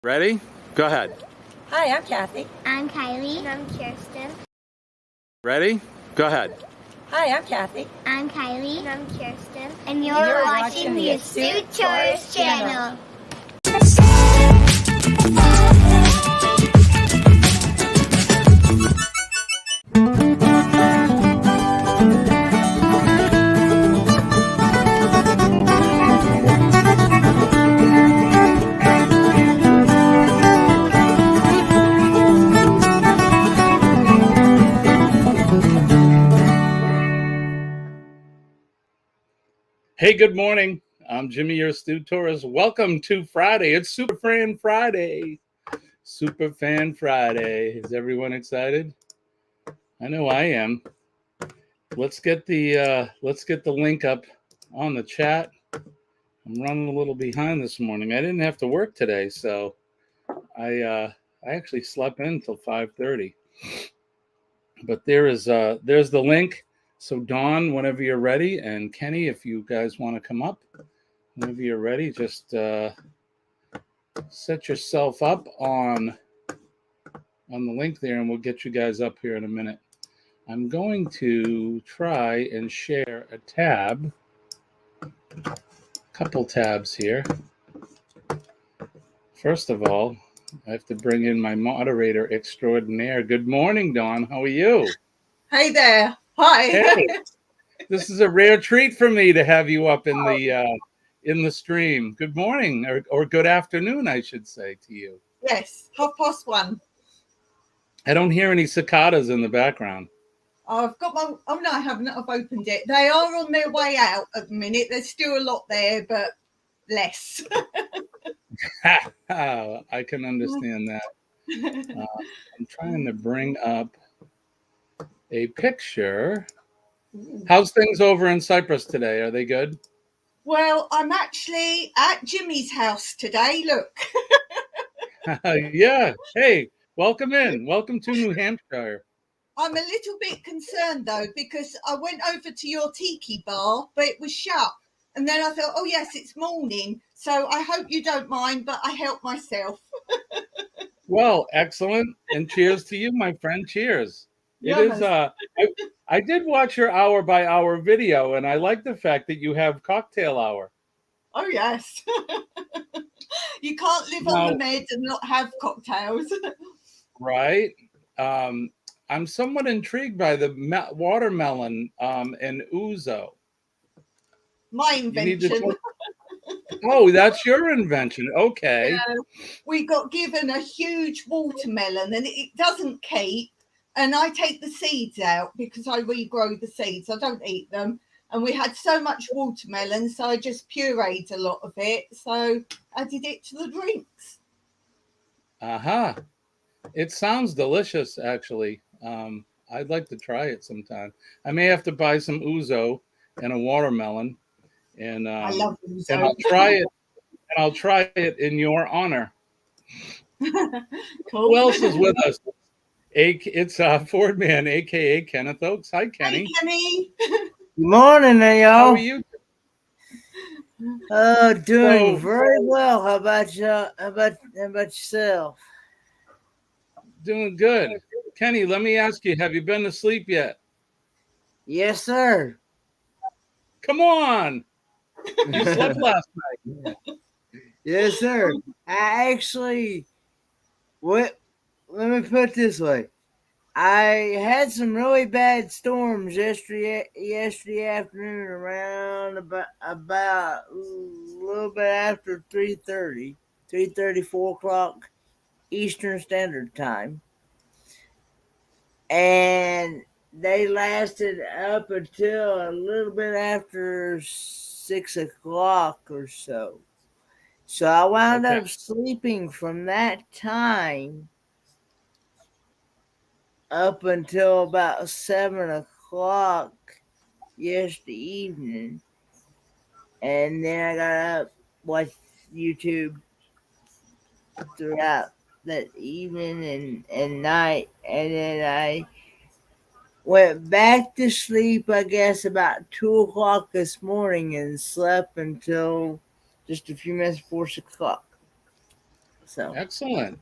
Ready? Go ahead. Hi, I'm Kathy. I'm Kylie. And I'm Kirsten. Ready? Go ahead. Hi, I'm Kathy. I'm Kylie. And I'm Kirsten. And you're watching the Astute Tourist Channel. Hey, good morning. I'm Jimmy, your Astute Tourist. Welcome to Friday. It's Super Fan Friday. Super Fan Friday. Is everyone excited? I know I am. Let's get the link up on the chat. I'm running a little behind this morning. I didn't have to work today, so I actually slept in until 5:30. But there's the link. So Dawn, whenever you're ready, and Kenny, if you guys want to come up, whenever you're ready, just set yourself up on the link there, and we'll get you guys up here in a minute. I'm going to try and share a tab, couple tabs here. First of all, I have to bring in my moderator extraordinaire. Good morning, Dawn. How are you? Hey there. Hi. Hey, this is a rare treat for me to have you up in the stream. Good morning, or good afternoon, I should say to you. Yes, 1:30. I don't hear any cicadas in the background. I've got my. Oh no, I haven't. I've opened it. They are on their way out at the minute. There's still a lot there, but less. I can understand that. I'm trying to bring up a picture. How's things over in Cyprus today? Are they good? Well, I'm actually at Jimmy's house today. Look. Yeah. Hey, welcome in. Welcome to New Hampshire. I'm a little bit concerned though, because I went over to your tiki bar, but it was shut. And then I thought, oh yes, it's morning. So I hope you don't mind, but I helped myself. Well, excellent. And cheers to you, my friend. Cheers. It is I did watch your hour by hour video, and I like the fact that you have cocktail hour. Oh yes. You can't live on the med and not have cocktails. Right. I'm somewhat intrigued by the watermelon and ouzo. My invention. Oh, that's your invention. Okay. Yeah, we got given a huge watermelon and it doesn't keep. And I take the seeds out because I regrow the seeds. I don't eat them. And we had so much watermelon, so I just pureed a lot of it. So added it to the drinks. Aha. It sounds delicious, actually. I'd like to try it sometime. I may have to buy some ouzo and a watermelon. And I love ouzo. And I'll try it. And I'll try it in your honor. Cool. Who else is with us? It's Ford Man, aka Kenneth Oakes. Hi, Kenny. Hey, Kenny. Good morning, y'all. How are you? Doing very well. How about you? How about yourself? Doing good. Kenny, let me ask you, have you been to sleep yet? Yes, sir. Come on. You slept last night. Yes, sir. I actually, let me put it this way. I had some really bad storms yesterday afternoon around about a little bit after 3:30, 4 o'clock Eastern Standard Time. And they lasted up until a little bit after 6 o'clock or so. So I wound up sleeping from that time up until about 7 o'clock yesterday evening. And then I got up, watched YouTube throughout that evening and night. And then I went back to sleep, I guess, about 2 o'clock this morning and slept until just a few minutes before 6 o'clock. So Excellent.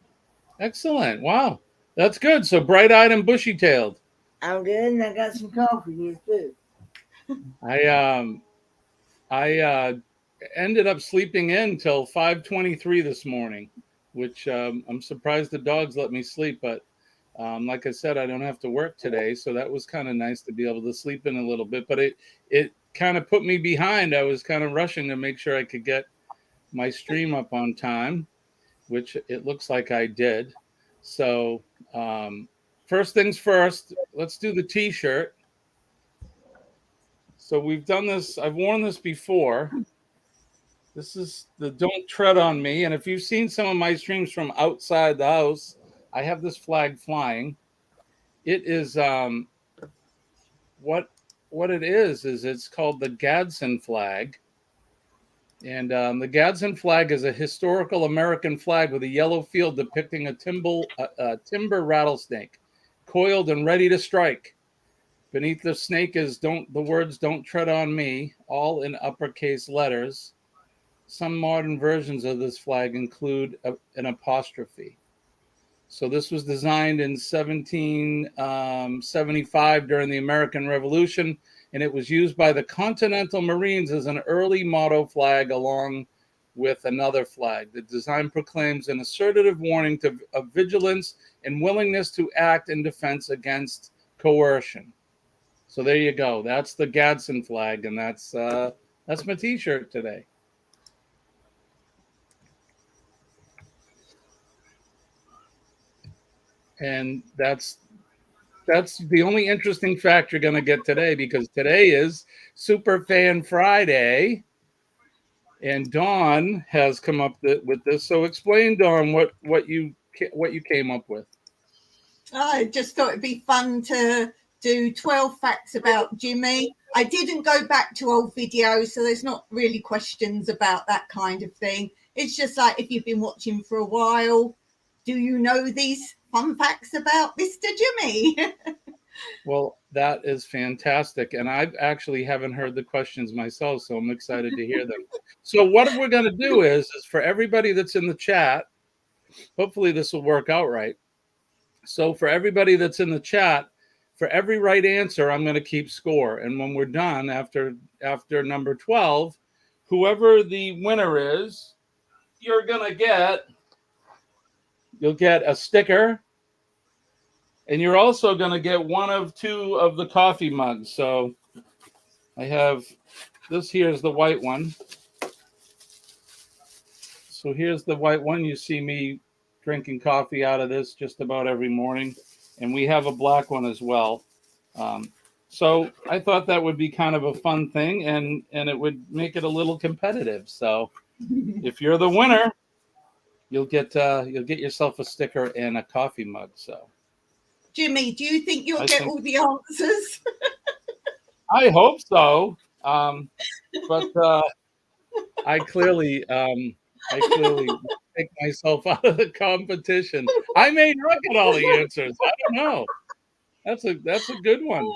Wow. That's good. So bright-eyed and bushy-tailed. I'm good, and I got some coffee here too. I ended up sleeping in till 5:23 this morning, which I'm surprised the dogs let me sleep. But like I said, I don't have to work today, so that was kind of nice to be able to sleep in a little bit. But it kind of put me behind. I was kind of rushing to make sure I could get my stream up on time, which it looks like I did. So first things first, let's do the T-shirt. So we've done this. I've worn this before. This is the Don't Tread on Me. And if you've seen some of my streams from outside the house, I have this flag flying. It is what it is it's called the Gadsen Flag. And the Gadsen Flag is a historical American flag with a yellow field depicting a timber rattlesnake, coiled and ready to strike. Beneath the snake is the words "Don't tread on me," all in uppercase letters. Some modern versions of this flag include an apostrophe. So this was designed in 1775 during the American Revolution, and it was used by the Continental Marines as an early motto flag along with another flag. The design proclaims an assertive warning of vigilance and willingness to act in defense against coercion. So there you go. That's the Gadsen flag, and that's my T-shirt today. And that's the only interesting fact you're going to get today, because today is Super Fan Friday, and Dawn has come up with this. So explain, Dawn, what you came up with. I just thought it'd be fun to do 12 facts about Jimmy. I didn't go back to old videos, so there's not really questions about that kind of thing. It's just like, if you've been watching for a while, do you know these fun facts about Mr. Jimmy? Well, that is fantastic. And I actually haven't heard the questions myself, so I'm excited to hear them. So what we're going to do is for everybody that's in the chat, hopefully this will work out right. So for everybody that's in the chat, for every right answer, I'm going to keep score. And when we're done, after number 12, whoever the winner is, you'll get a sticker. And you're also going to get one of two of the coffee mugs. So I have this. Here's the white one. So here's the white one. You see me drinking coffee out of this just about every morning. And we have a black one as well. So I thought that would be kind of a fun thing, and it would make it a little competitive. So if you're the winner, you'll get yourself a sticker and a coffee mug. So. Jimmy, do you think you'll get all the answers? I hope so. But I clearly take myself out of the competition. I may not get all the answers. I don't know. That's a good one.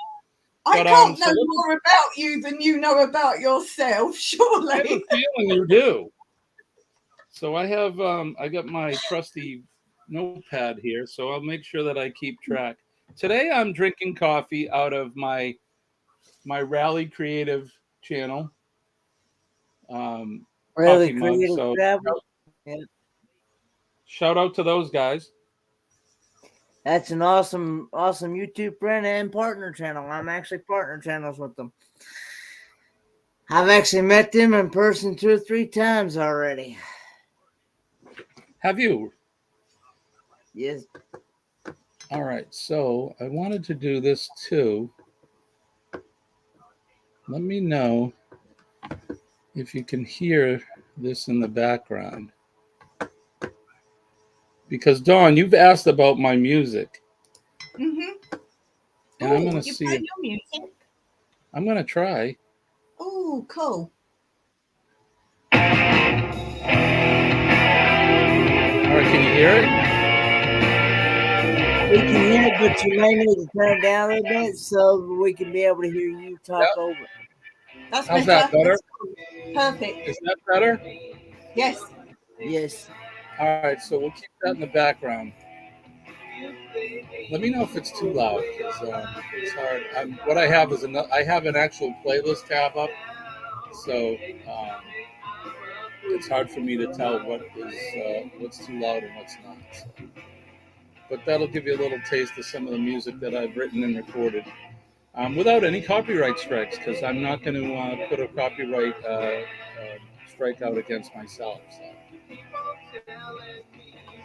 I can't know more about you than you know about yourself, surely. I have a feeling you do. So I got my trusty notepad here, so I'll make sure that I keep track. Today I'm drinking coffee out of my Rally Creative channel. Really creative. So shout out to those guys. That's an awesome YouTube friend and partner channel. I'm actually partner channels with them. I've actually met them in person 2 or 3 times already. Have you? Yes. All right, so I wanted to do this too. Let me know if you can hear this in the background. Because, Dawn, you've asked about my music. Mm-hmm. And I'm going to see your music? I'm going to try. Oh, cool. All right, can you hear it? We can hear it, but you may need to turn it down a little bit so we can be able to hear you talk over it. That's How's that better? Perfect. Is that better? Yes. Yes. All right, so we'll keep that in the background. Let me know if it's too loud because it's hard. What I have is I have an actual playlist tab up, so it's hard for me to tell what's too loud and what's not. So. But that'll give you a little taste of some of the music that I've written and recorded, without any copyright strikes, because I'm not going to put a copyright strike out against myself. So.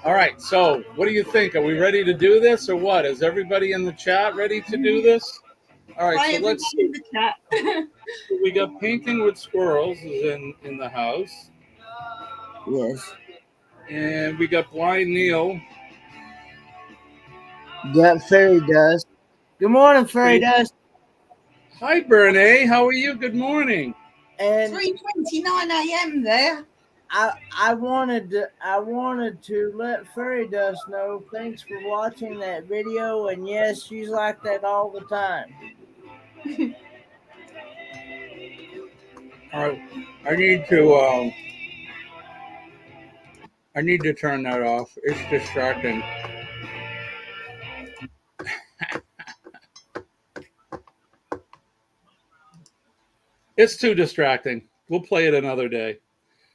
All right, so what do you think? Are we ready to do this or what? Is everybody in the chat ready to do this? All right, Hi, so let's everybody in see. the chat. We got Painting with Squirrels is in the house. Yes. And we got Blind Neil. Got Fairy Dust. Good morning, Fairy Dust. Hi, Bernie. How are you? Good morning. And 3:29 a.m. there. I wanted to let Fairy Dust know. Thanks for watching that video. And yes, she's like that all the time. All right, I need to turn that off. It's distracting. It's too distracting. We'll play it another day.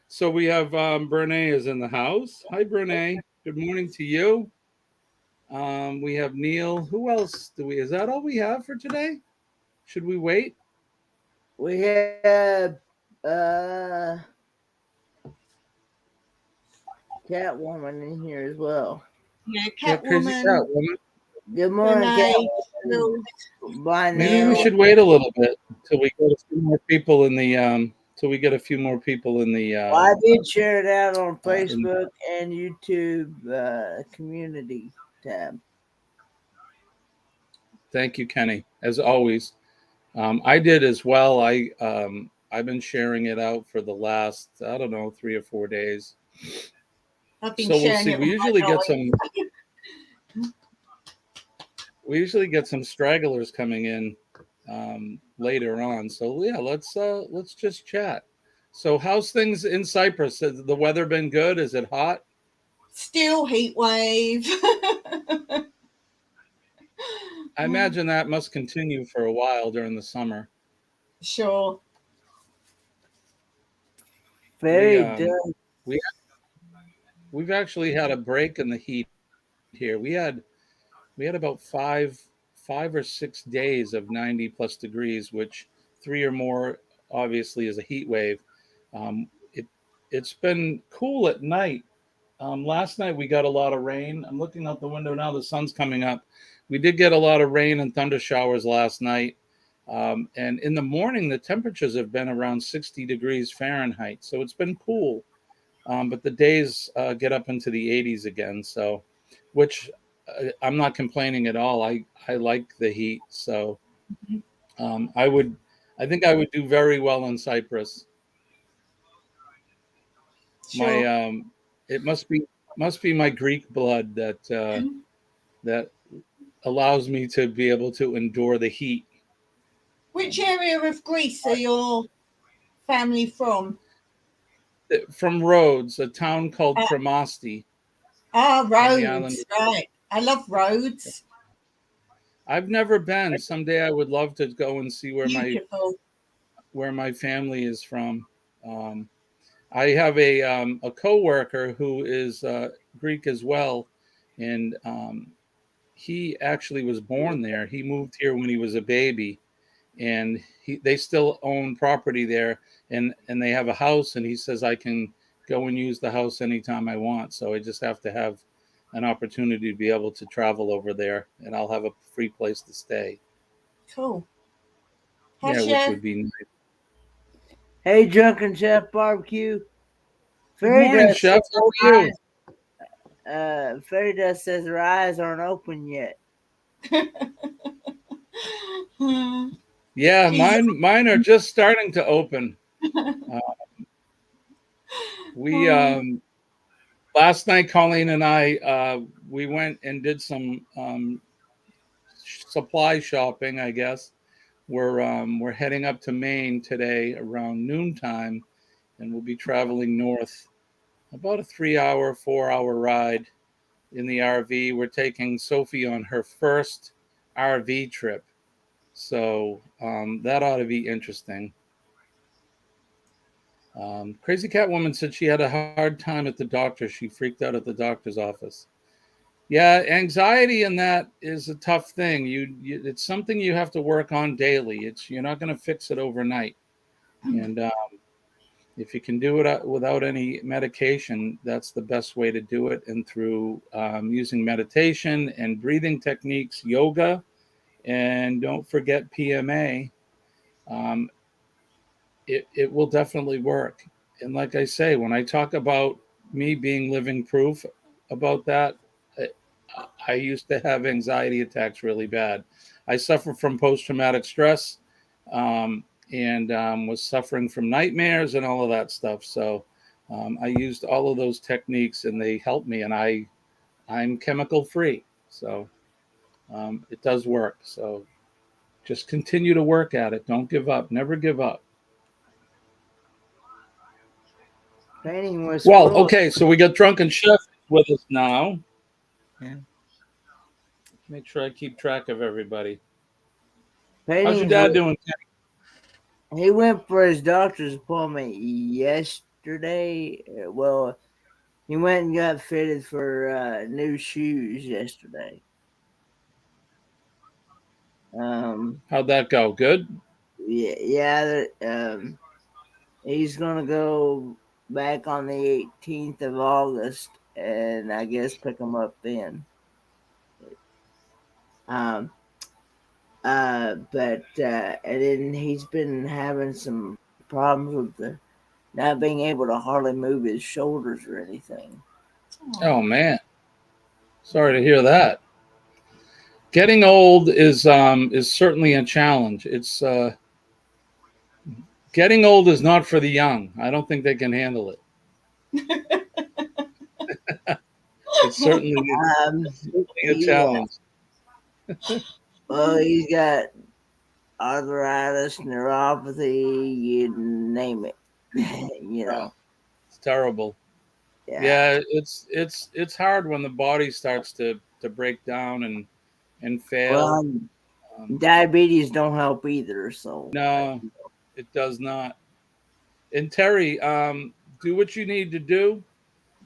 So we have Brene is in the house. Hi, Brene. Good morning to you. We have Neil. Who else do we? Is that all we have for today? Should we wait? We have Catwoman in here as well. Yeah, Crazy Catwoman. Catwoman. Good morning, Renee, Catwoman. Blind Maybe we Neil. should wait a little bit till we get a few more people in the till we get a few more people in the. Well, I did share it out on in- Facebook and YouTube community tab. Thank you, Kenny. As always, I did as well. I've been sharing it out for the last 3 or 4 days. I've been So we'll sharing see. it We with usually my get dog. some. We usually get some stragglers coming in later on. So yeah, let's just chat. So how's things in Cyprus? Has the weather been good? Is it hot? Still heat wave. I imagine that must continue for a while during the summer. Sure. Fairy We Dust. we've actually had a break in the heat here. We had about five or 6 days of 90 plus degrees, which 3 or more obviously is a heat wave. It's been cool at night. Last night we got a lot of rain. I'm looking out the window now. The sun's coming up. We did get a lot of rain and thunder showers last night. And in the morning, the temperatures have been around 60 degrees Fahrenheit. So it's been cool. But the days get up into the 80s again. So, which I'm not complaining at all. I like the heat. So I think I would do very well in Cyprus. Sure. My it must be my Greek blood that allows me to be able to endure the heat. Which area of Greece are your family from? From Rhodes, a town called Kremasti. Rhodes, right. I love Rhodes. I've never been. Someday I would love to go and see where my family is from. I have a coworker who is Greek as well, and he actually was born there. He moved here when he was a baby, and they still own property there, and they have a house. And he says I can go and use the house anytime I want. So I just have to have an opportunity to be able to travel over there, and I'll have a free place to stay. Cool. Yeah, which would be nice. Hey, Drunken Chef Barbecue. Good morning, Chef. How are you? Fairy Dust says her eyes aren't open yet. Yeah, mine are just starting to open. We last night, Colleen and I we went and did some supply shopping. I guess we're heading up to Maine today around noontime, and we'll be traveling north about a 3-hour, 4-hour ride in the RV. We're taking Sophie on her first RV trip. So that ought to be interesting. Crazy Cat Woman said she had a hard time at the doctor. She freaked out at the doctor's office. Yeah, anxiety and that is a tough thing. It's something you have to work on daily. You're not going to fix it overnight. And if you can do it without any medication, that's the best way to do it. And through using meditation and breathing techniques, yoga, and don't forget PMA, it will definitely work. And like I say, when I talk about me being living proof about that, I used to have anxiety attacks really bad. I suffer from post-traumatic stress and was suffering from nightmares and all of that stuff. So I used all of those techniques and they helped me, and I'm chemical free. So it does work. So just continue to work at it. Don't give up. Never give up. Painting was Well, okay, so we got Drunken Chef with us now. Yeah. Make sure I keep track of everybody. Painting How's your dad doing? He went for his doctor's appointment yesterday. Well, he went and got fitted for new shoes yesterday. How'd that go? Good? Yeah. He's gonna go back on the 18th of August, and I guess pick him up then. But and then he's been having some problems with not being able to hardly move his shoulders or anything. Oh man, sorry to hear that. Getting old is certainly a challenge. It's getting old is not for the young. I don't think they can handle it. It's certainly a challenge. Well, he's got arthritis, neuropathy, you name it. You know, it's terrible. Yeah, it's hard when the body starts to break down and fail. Well, diabetes don't help either. So no, it does not. And Terry, do what you need to do.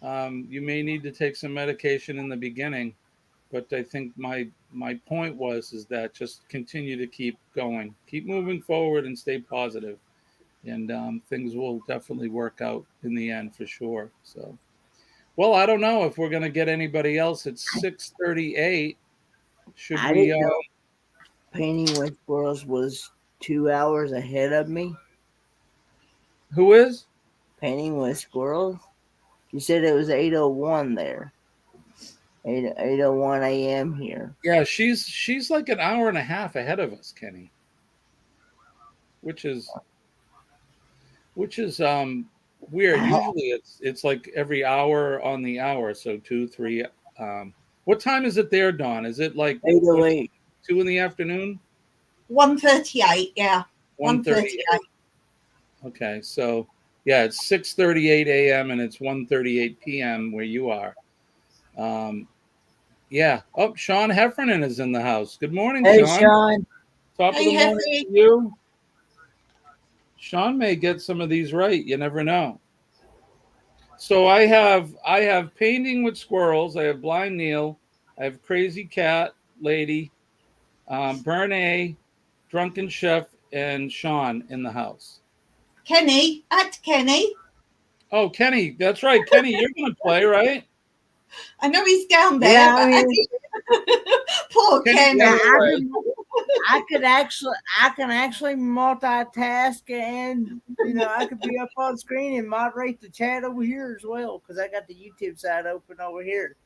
You may need to take some medication in the beginning, but I think my point is that just continue to keep going, keep moving forward, and stay positive, and things will definitely work out in the end for sure. So, well, I don't know if we're going to get anybody else. It's 6:38. Should we? Know Painting with Squirrels was 2 hours ahead of me. Who is? Painting with Squirrels. You said it was 8:01 there. 8:01 a.m. here. Yeah, she's like an hour and a half ahead of us, Kenny. Which is weird. Usually it's like every hour on the hour, so 2, 3. What time is it there, Dawn? Is it like 8:08? 2 in the afternoon? 1:38. Yeah. 1:38. Okay, so yeah, it's 6:38 a.m. and it's 1:38 p.m. where you are. Yeah. Oh, Sean Heffernan is in the house. Good morning, hey, Sean. Sean. Top of the morning to you. Sean may get some of these right. You never know. So I have Painting with Squirrels. I have Blind Neil. I have Crazy Cat Lady, Burn A, Drunken Chef, and Sean in the house. Kenny, at Kenny. Oh, Kenny, that's right. Kenny, you're going to play, right? I know he's down there. Yeah, Poor Kenny. I can actually multitask, and I could be up on screen and moderate the chat over here as well, because I got the YouTube side open over here.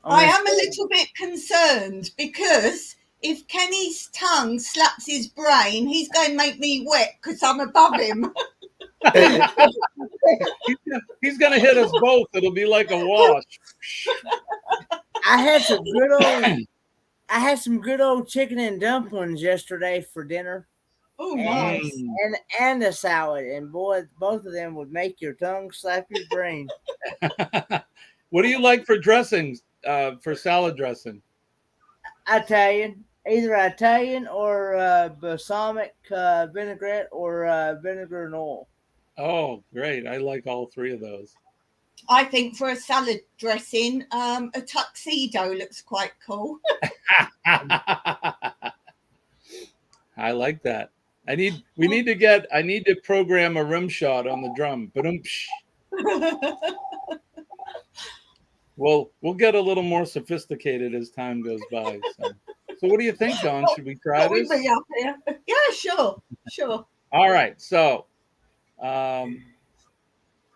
I am a little bit concerned because if Kenny's tongue slaps his brain, he's going to make me wet because I'm above him. He's going to hit us both. It'll be like a wash. I had some good old chicken and dumplings yesterday for dinner. Oh, nice. and a salad, and boy, both of them would make your tongue slap your brain. What do you like for dressings? For salad dressing? Italian, either Italian or balsamic vinaigrette or vinegar and oil. Oh, great! I like all three of those. I think for a salad dressing, a tuxedo looks quite cool. I like that. I need to program a rim shot on the drum. Ba-dum-psh. We'll get a little more sophisticated as time goes by. So what do you think, Dawn? Should we try this? We'll be up here. Yeah, sure. All right. So,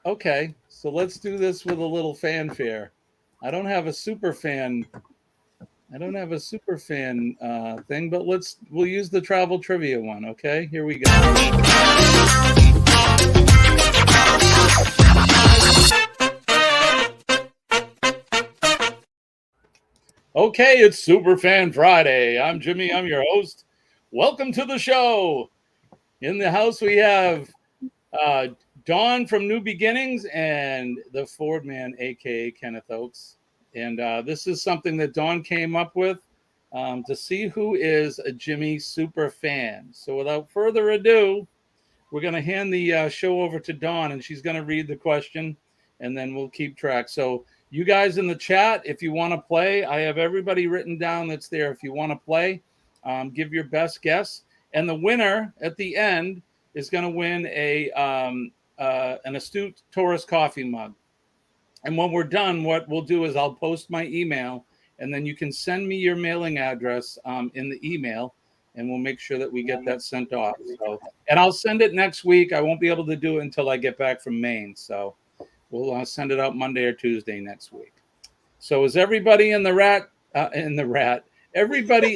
okay. So let's do this with a little fanfare. I don't have a super fan thing, but we'll use the travel trivia one. Okay, here we go. Okay, it's Super Fan Friday. I'm Jimmy. I'm your host. Welcome to the show. In the house we have Dawn from New Beginnings and the Ford Man, aka Kenneth Oakes. And this is something that Dawn came up with to see who is a Jimmy super fan. So without further ado, we're going to hand the show over to Dawn, and she's going to read the question, and then we'll keep track. So you guys in the chat, if you want to play, I have everybody written down that's there. If you want to play, give your best guess. And the winner at the end is going to win an Astute Tourist coffee mug. And when we're done, what we'll do is I'll post my email, and then you can send me your mailing address in the email, and we'll make sure that we get that sent off. So, and I'll send it next week. I won't be able to do it until I get back from Maine. So we'll send it out Monday or Tuesday next week. So is everybody everybody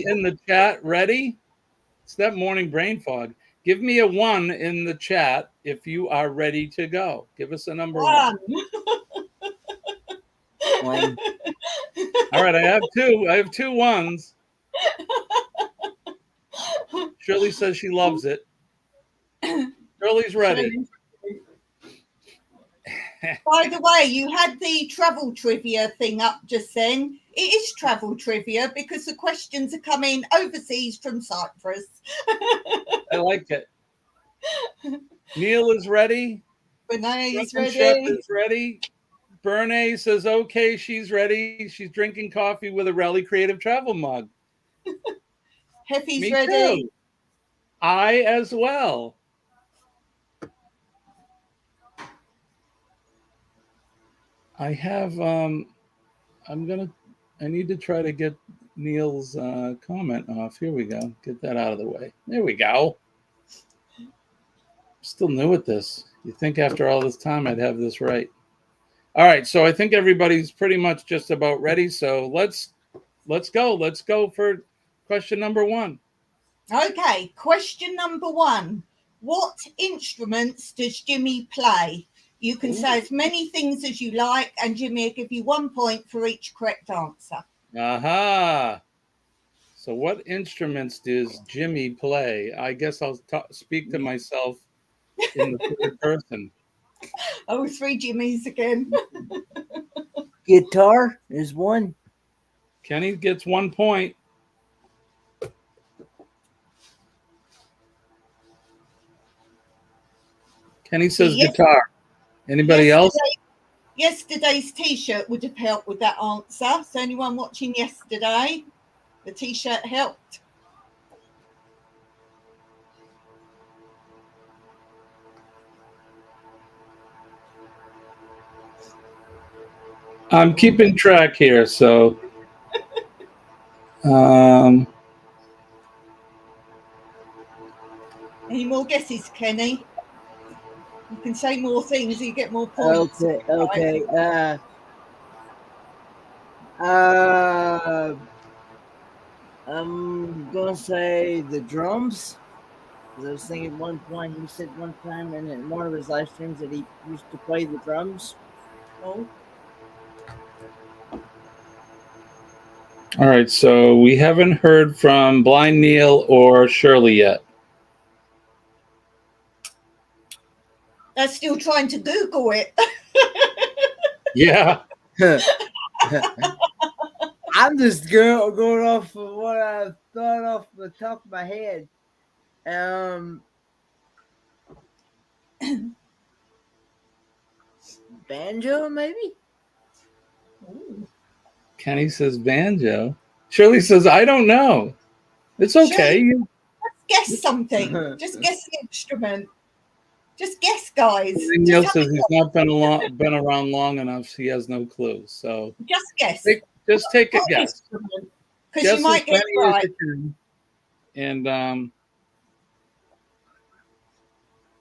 in the chat ready? It's that morning brain fog. Give me a 1 in the chat if you are ready to go. Give us a number 1. All right, I have 2. I have 2 ones. Shirley says she loves it. Shirley's ready. By the way, you had the travel trivia thing up just then. It is travel trivia because the questions are coming overseas from Cyprus. I like it. Neil is ready. Renee is Chef ready. is ready. Bernay says, okay, she's ready. She's drinking coffee with a Rally Creative Travel mug. Heffy's Me ready. too. I as well. I have, I need to try to get Neil's comment off. Here we go. Get that out of the way. There we go. Still new at this. You think after all this time I'd have this right. All right, so I think everybody's pretty much just about ready. So let's go. Let's go for question number 1. Okay, question number 1. What instruments does Jimmy play? You can say as many things as you like, and Jimmy will give you 1 point for each correct answer. Aha. So what instruments does Jimmy play? I guess I'll speak to myself in the third person. Oh, 3 Jimmys again. Guitar is 1. Kenny gets 1 point. Kenny says guitar. Anybody else? Yesterday's T-shirt would have helped with that answer. So anyone watching yesterday, the T-shirt helped. I'm keeping track here, so Any more guesses, Kenny? You can say more things, you get more points. Okay. I'm gonna say the drums. I was thinking at one point he said one time in one of his live streams that he used to play the drums. Oh. All right, so we haven't heard from Blind Neil or Shirley yet. They're still trying to Google it. Yeah. I'm just going off of what I thought off the top of my head. Banjo, maybe? Ooh. Kenny says banjo. Shirley says, I don't know. It's okay. Shirley, guess something. Just guess the instrument. Just guess, guys. Neil says he's not been around long enough. He has no clue. So just guess. Just take a guess. Because you might get it right. And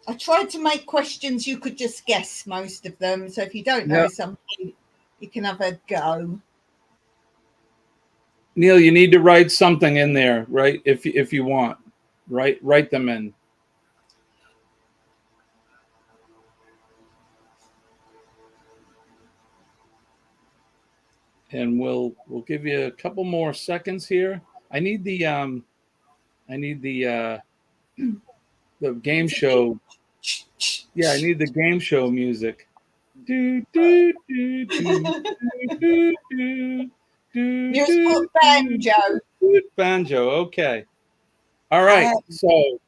I tried to make questions you could just guess most of them. So if you don't know something, you can have a go. Neil, you need to write something in there, right? If you want, write them in. And we'll give you a couple more seconds here. I need the game show. Yeah, I need the game show music. Do, do, do, do, do, do, do, Just put banjo. Banjo, okay. All right, so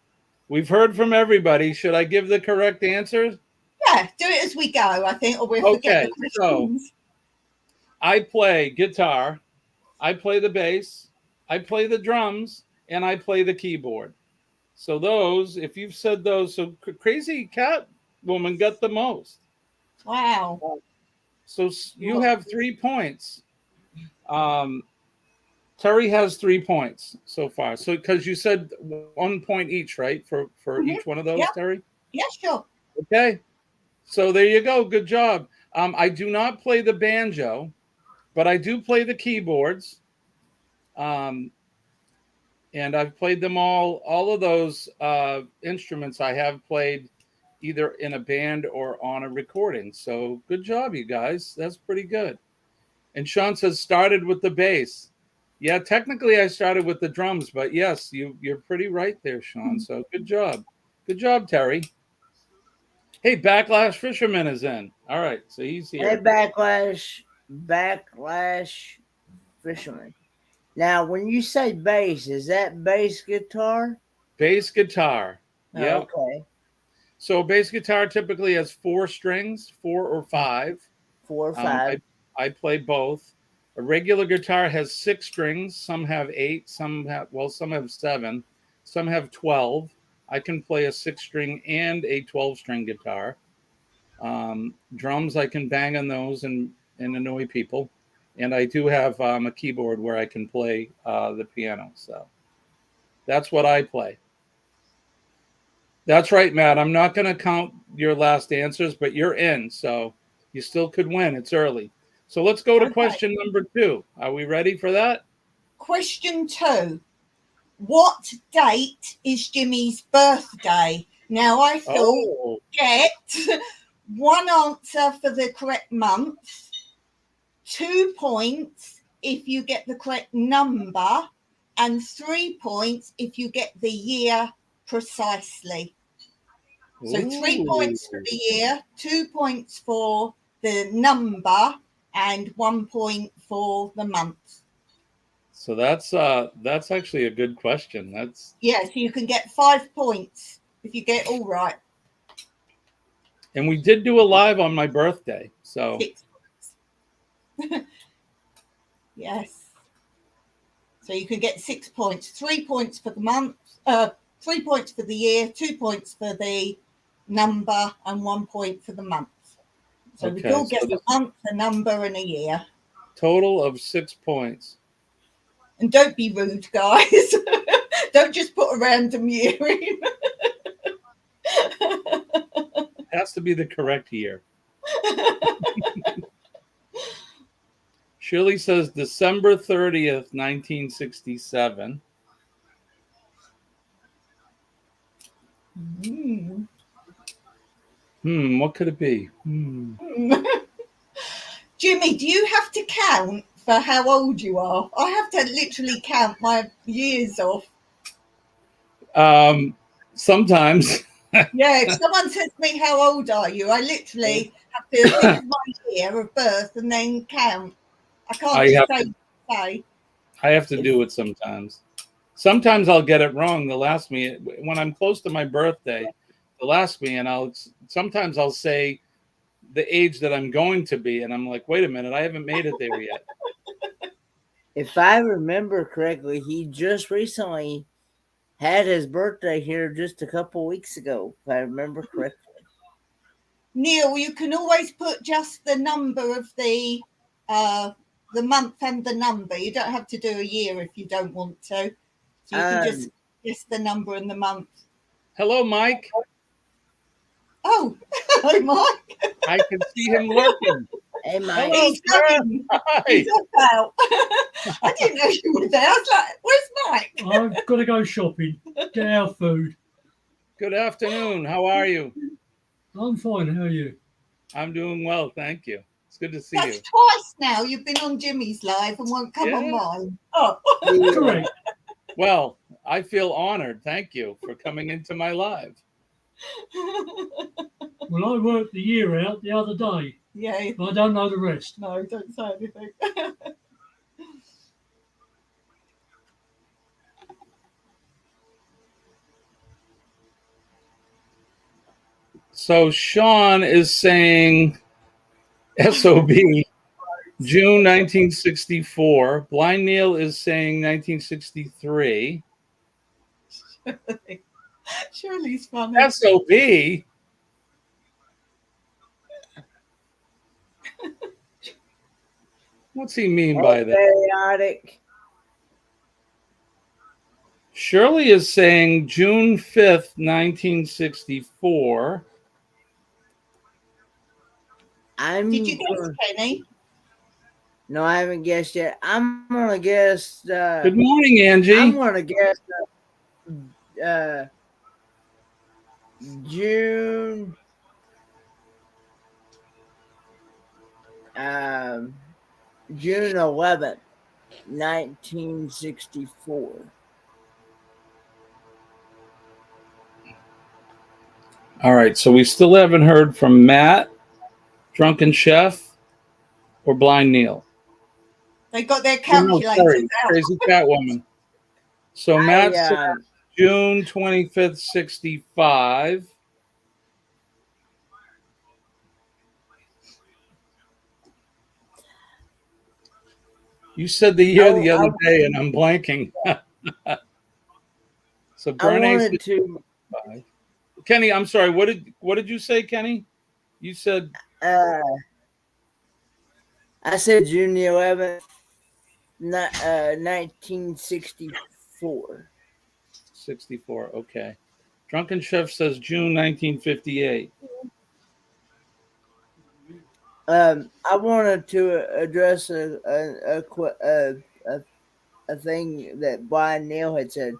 we've heard from everybody. Should I give the correct answers? Yeah, do it as we go, I think, or we'll forget the questions. So I play guitar, I play the bass, I play the drums, and I play the keyboard. So those, if you've said those, so Crazy Cat Woman got the most. Wow. So you have 3 points. Terry has 3 points so far. So because you said 1 point each, right? For each one of those, Terry? Yeah, sure. Okay. So there you go. Good job. I do not play the banjo, but I do play the keyboards. And I've played them all of those instruments I have played either in a band or on a recording. So good job, you guys. That's pretty good. And Sean says started with the bass. Yeah, technically I started with the drums, but yes, you're pretty right there, Sean. So good job. Good job, Terry. Hey, Backlash Fisherman is in. All right, so he's here. Hey, Backlash Fisherman. Now, when you say bass, is that bass guitar? Bass guitar. Yeah. Okay. So bass guitar typically has 4 strings, 4 or 5. 4 or 5. I play both. A regular guitar has 6 strings. Some have 8. Some have 7. Some have 12. I can play a 6-string and a 12-string guitar. Drums, I can bang on those and annoy people. And I do have a keyboard where I can play the piano. So that's what I play. That's right, Matt. I'm not going to count your last answers, but you're in. So you still could win. It's early. So let's go to question number 2. Are we ready for that? Question 2. What date is Jimmy's birthday? Now, I thought get 1 answer for the correct month, 2 points if you get the correct number, and 3 points if you get the year precisely. So 3 points for the year, 2 points for the number, and 1 point for the month. So that's actually a good question. So you can get 5 points if you get it all right. And we did do a live on my birthday. So 6 points. Yes. So you can get 6 points. 3 points for the month, 3 points for the year, 2 points for the number, and 1 point for the month. So we all get a month, a number, and a year. Total of 6 points. And don't be rude, guys. Don't just put a random year in. Has to be the correct year. Shirley says December 30th, 1967. What could it be? Jimmy, do you have to count for how old you are? I have to literally count my years off. Sometimes. Yeah, if someone says to me, how old are you? I literally have to think of my year of birth and then count. I can't I just have say. I have to do it sometimes. Sometimes I'll get it wrong. They'll ask me when I'm close to my birthday. They'll ask me, and sometimes I'll say the age that I'm going to be, and I'm like, wait a minute, I haven't made it there yet. If I remember correctly, he just recently had his birthday here just a couple weeks ago, if I remember correctly. Neil, you can always put just the number of the month and the number. You don't have to do a year if you don't want to. So you can just guess the number and the month. Hello, Mike. Oh, hello, Mike. I can see him lurking. Hey, Mike. Hello, He's sir. coming. Hi. He's up out. I didn't know you were there. I was like, where's Mike? I've got to go shopping, get our food. Good afternoon. How are you? I'm fine, how are you? I'm doing well, thank you. It's good to see That's you. twice now you've been on Jimmy's live and won't come on Yeah. mine. Oh. Correct. Well, I feel honored. Thank you for coming into my live. Well, I worked the year out the other day, Yeah. but I don't know the rest. No, don't say anything. So Sean is saying SOB, June 1964. Blind Neil is saying 1963. Shirley's funny. SOB? What's he mean by that? Periodic. Shirley is saying June 5th, 1964. Did you guess, Kenny? No, I haven't guessed yet. I'm gonna guess. Good morning, Angie. I'm gonna guess June. June 11th, 1964. All right, so we still haven't heard from Matt, Drunken Chef, or Blind Neil. They got their No, calculators sorry, out. Crazy Cat Woman. So Matt said June 25th, 65. You said the year the other day, and I'm blanking. So Bernie said to. Kenny, I'm sorry. What did you say, Kenny? You said I said June the 11th, 1964. 64. Okay. Drunken Chef says June 1958. I wanted to address a thing that Blind Neil had said.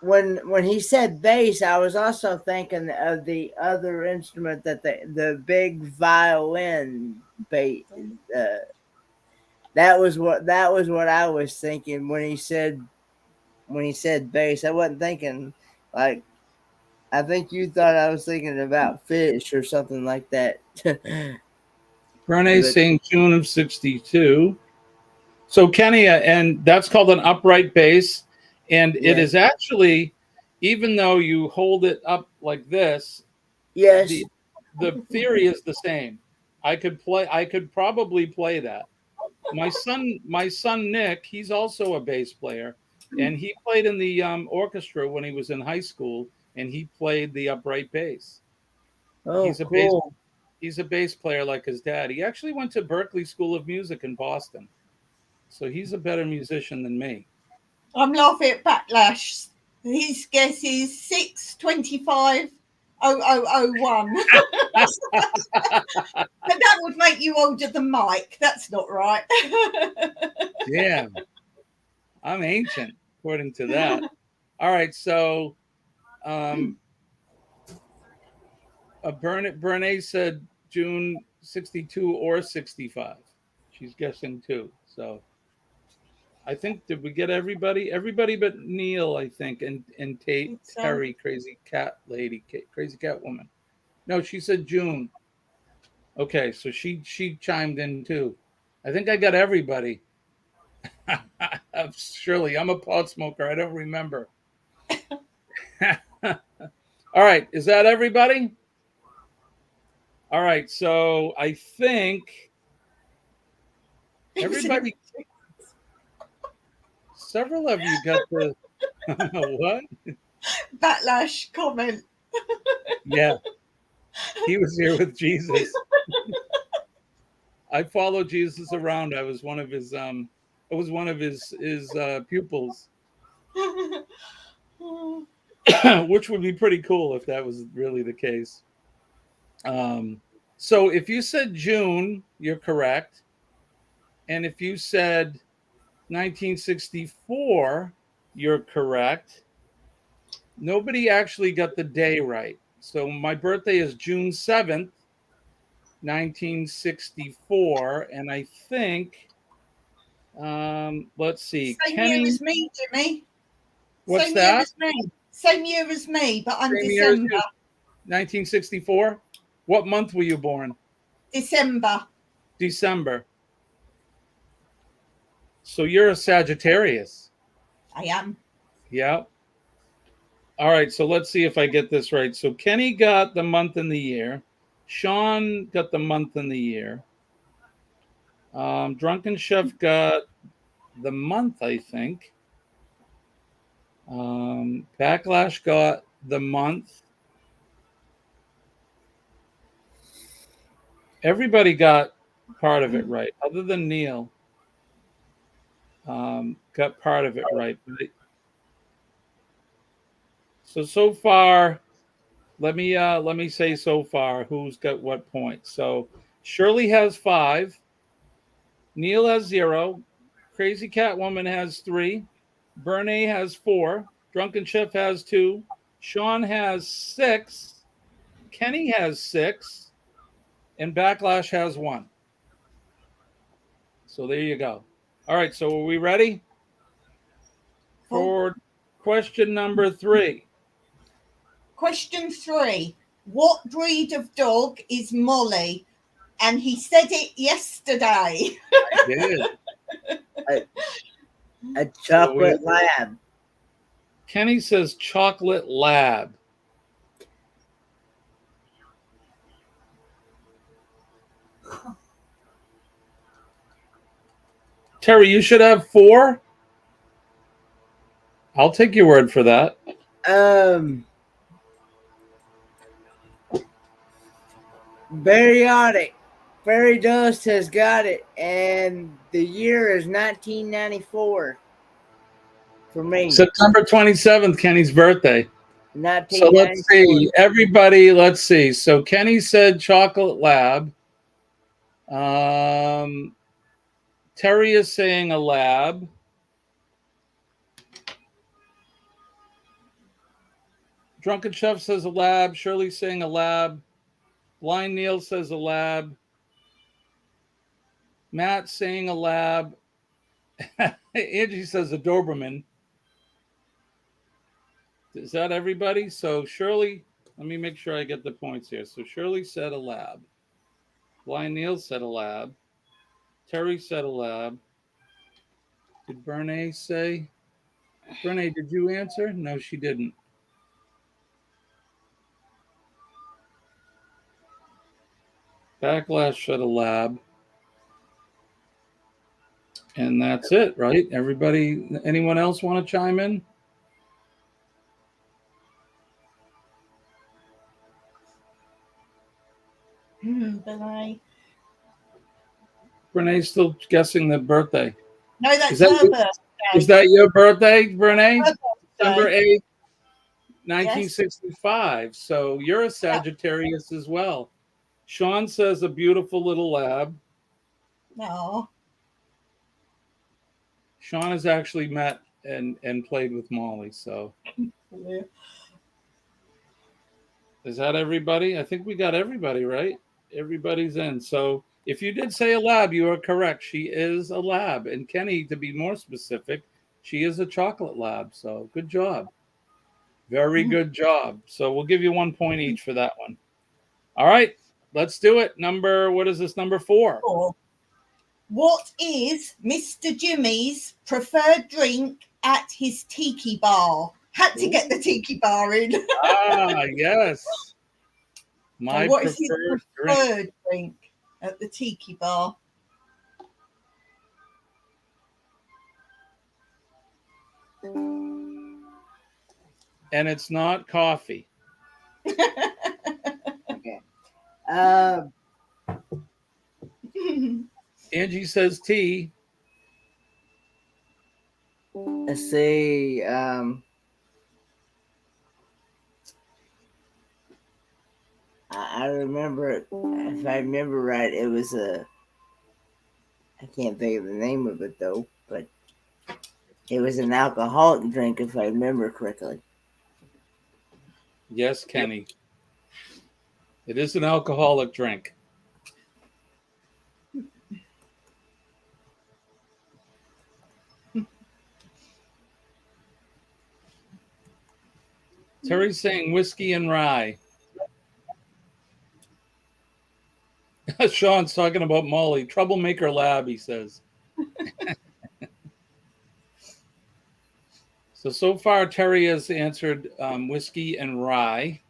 When he said bass, I was also thinking of the other instrument that the big violin bass. That was what I was thinking when he said bass. I wasn't thinking like. I think you thought I was thinking about fish or something like that. Bernie saying June of 62. So Kenny, and that's called an upright bass. And it is actually, even though you hold it up like this, yes, the theory is the same. I could probably play that. My son Nick, he's also a bass player, and he played in the orchestra when he was in high school, and he played the upright bass. Oh, he's a cool. He's a bass player like his dad. He actually went to Berklee School of Music in Boston, so he's a better musician than me. I'm laughing at Backlash. His guess is 6250001. But that would make you older than Mike. That's not right. Yeah, I'm ancient according to that. All right, so Bernays said June 62 or 65. She's guessing too. So I think, did we get everybody? Everybody but Neil, I think, and Tate, So, Terry, crazy cat lady, crazy cat woman. No, she said June. Okay, so she chimed in too. I think I got everybody. Surely, I'm a pot smoker. I don't remember. All right, is that everybody? All right, so I think everybody, several of you got the what? backlash comment. Yeah, he was here with Jesus. I followed Jesus around. I was one of his pupils, which would be pretty cool if that was really the case. So if you said June, you're correct. And if you said 1964, you're correct. Nobody actually got the day right. So my birthday is June 7th, 1964. And I think, let's see. Same Kenny, year as me, Jimmy. what's Same that? year as me. Same year as me, but I'm Same year as December. you. 1964. What month were you born? December. December. So you're a Sagittarius. I am. Yeah. All right. So let's see if I get this right. So Kenny got the month and the year. Sean got the month and the year. Drunken Chef got the month, I think. Backlash got the month. Everybody got part of it right, other than Neil. Got part of it right. So far, let me say so far who's got what points. So Shirley has 5, Neil has 0, Crazy Catwoman has 3, Bernay has 4, Drunken Chef has 2, Sean has 6, Kenny has 6, and Backlash has 1. So there you go. All right, so are we ready for question number 3? Question 3. What breed of dog is Molly? And he said it yesterday. I did. A chocolate lab. Kenny says chocolate lab. Terry, you should have 4. I'll take your word for that. Bariotic. Fairy Dust has got it, and the year is 1994 for me. September 27th, Kenny's birthday. 1994. So let's see. Everybody, let's see. So Kenny said chocolate lab. Terry is saying a lab. Drunken Chef says a lab. Shirley's saying a lab. Blind Neil says a lab. Matt saying a lab. Angie says a Doberman. Is that everybody? So Shirley, let me make sure I get the points here. So Shirley said a lab. Blind Neil said a lab. Terry said a lab. Did Bernay say? Bernay, did you answer? No, she didn't. Backlash said a lab. And that's it, right? Everybody, anyone else want to chime in? Renee's still guessing the birthday. No, that's her birthday. Is that your birthday, Renee? Her December birthday. 8th, 1965. Yes. So you're a Sagittarius as well. Sean says a beautiful little lab. No. Sean has actually met and played with Molly. So is that everybody? I think we got everybody, right? Everybody's in. So If you did say a lab, you are correct. She is a lab. And Kenny, to be more specific, she is a chocolate lab. So good job. Very good job. So we'll give you 1 point each for that one. All right, let's do it. What is this, number 4? What is Mr. Jimmy's preferred drink at his tiki bar? Had to get the tiki bar in. Yes. My what is his preferred drink at the tiki bar? And it's not coffee. Okay. Angie says tea. Let's see. I remember it. If I remember right, it was I can't think of the name of it though, but it was an alcoholic drink, if I remember correctly. Yes, Kenny. It is an alcoholic drink. Terry's saying whiskey and rye. Sean's talking about Molly. Troublemaker lab, he says. So far, Terry has answered whiskey and rye.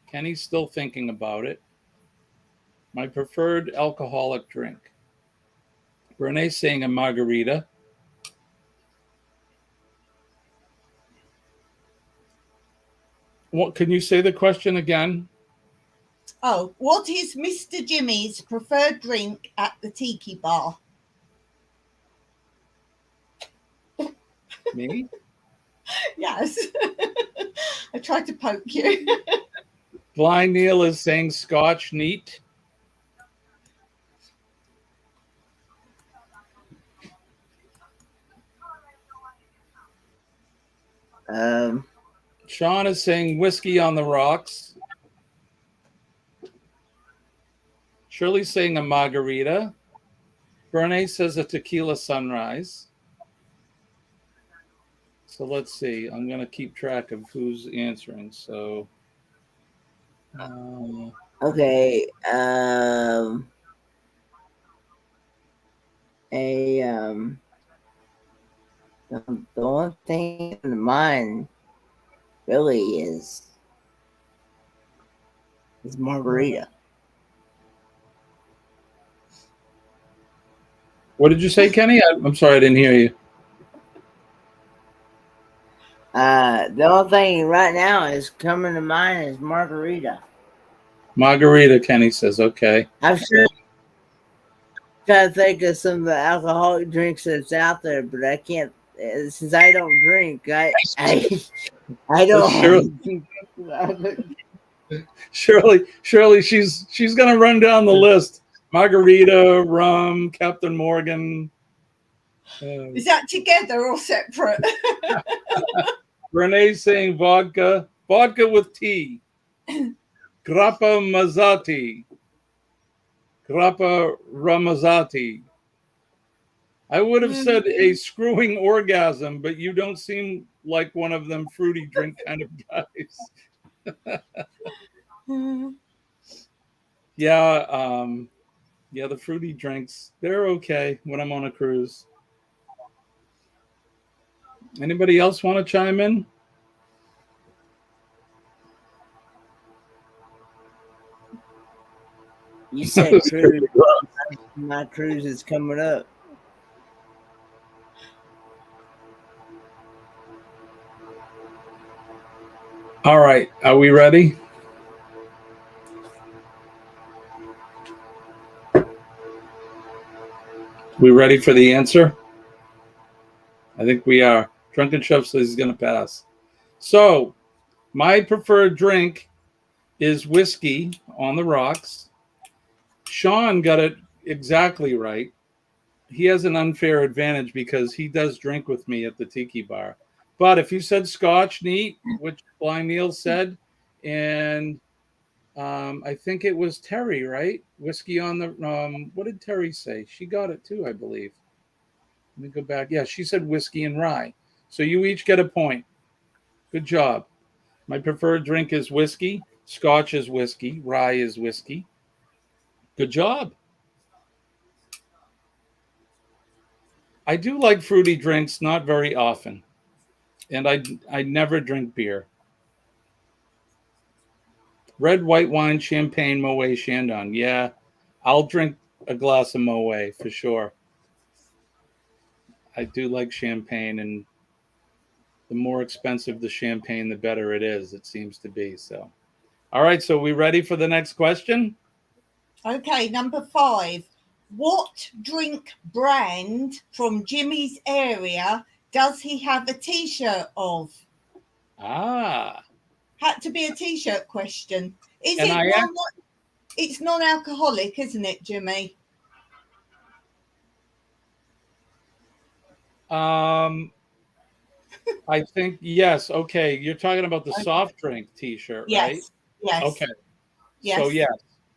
Kenny's still thinking about it. My preferred alcoholic drink. Renee's saying a margarita. What, can you say the question again? Oh, what is Mr. Jimmy's preferred drink at the tiki bar? Me? Yes. I tried to poke you. Blind Neil is saying Scotch neat. Sean is saying whiskey on the rocks. Shirley's saying a margarita. Bernays says a tequila sunrise. So let's see. I'm going to keep track of who's answering. So, okay. The only thing in mind really is margarita. what did you say, Kenny? I'm sorry, I didn't hear you. The only thing right now is coming to mind is margarita. Margarita, Kenny says. Okay. I'm sure trying to think of some of the alcoholic drinks that's out there, but I can't. Since I don't drink, I don't. Shirley, she's gonna run down the list. Margarita, rum, Captain Morgan. Is that together or separate? Renee's saying vodka with tea. Grappa Mazzati. Grappa Ramazzati. I would have said a screwing orgasm, but you don't seem like one of them fruity drink kind of guys. Yeah, the fruity drinks, they're okay when I'm on a cruise. Anybody else want to chime in? You said cruise. My cruise is coming up. All right, are we ready? We ready for the answer? I think we are. Drunken Chef says he's going to pass. So, my preferred drink is whiskey on the rocks. Sean got it exactly right. He has an unfair advantage because he does drink with me at the tiki bar. But if you said Scotch neat, which Blind Neil said, and I think it was Terry, right? Whiskey on the what did Terry say? She got it too, I believe. Let me go back. Yeah, she said whiskey and rye. So you each get a point. Good job. My preferred drink is whiskey. Scotch is whiskey. Rye is whiskey. Good job. I do like fruity drinks, not very often. And I never drink beer. Red, white wine, champagne, Moet, Chandon. Yeah, I'll drink a glass of Moet for sure. I do like champagne, and the more expensive the champagne, the better it is, it seems to be. So, all right, so we ready for the next question? Okay, number 5. What drink brand from Jimmy's area does he have a T-shirt of? Ah, Had to be a T-shirt question. Is and it one? It's non-alcoholic, isn't it, Jimmy? I think yes. Okay, you're talking about the soft drink T-shirt, right? Yes. Yes. Okay. Yes. So yes.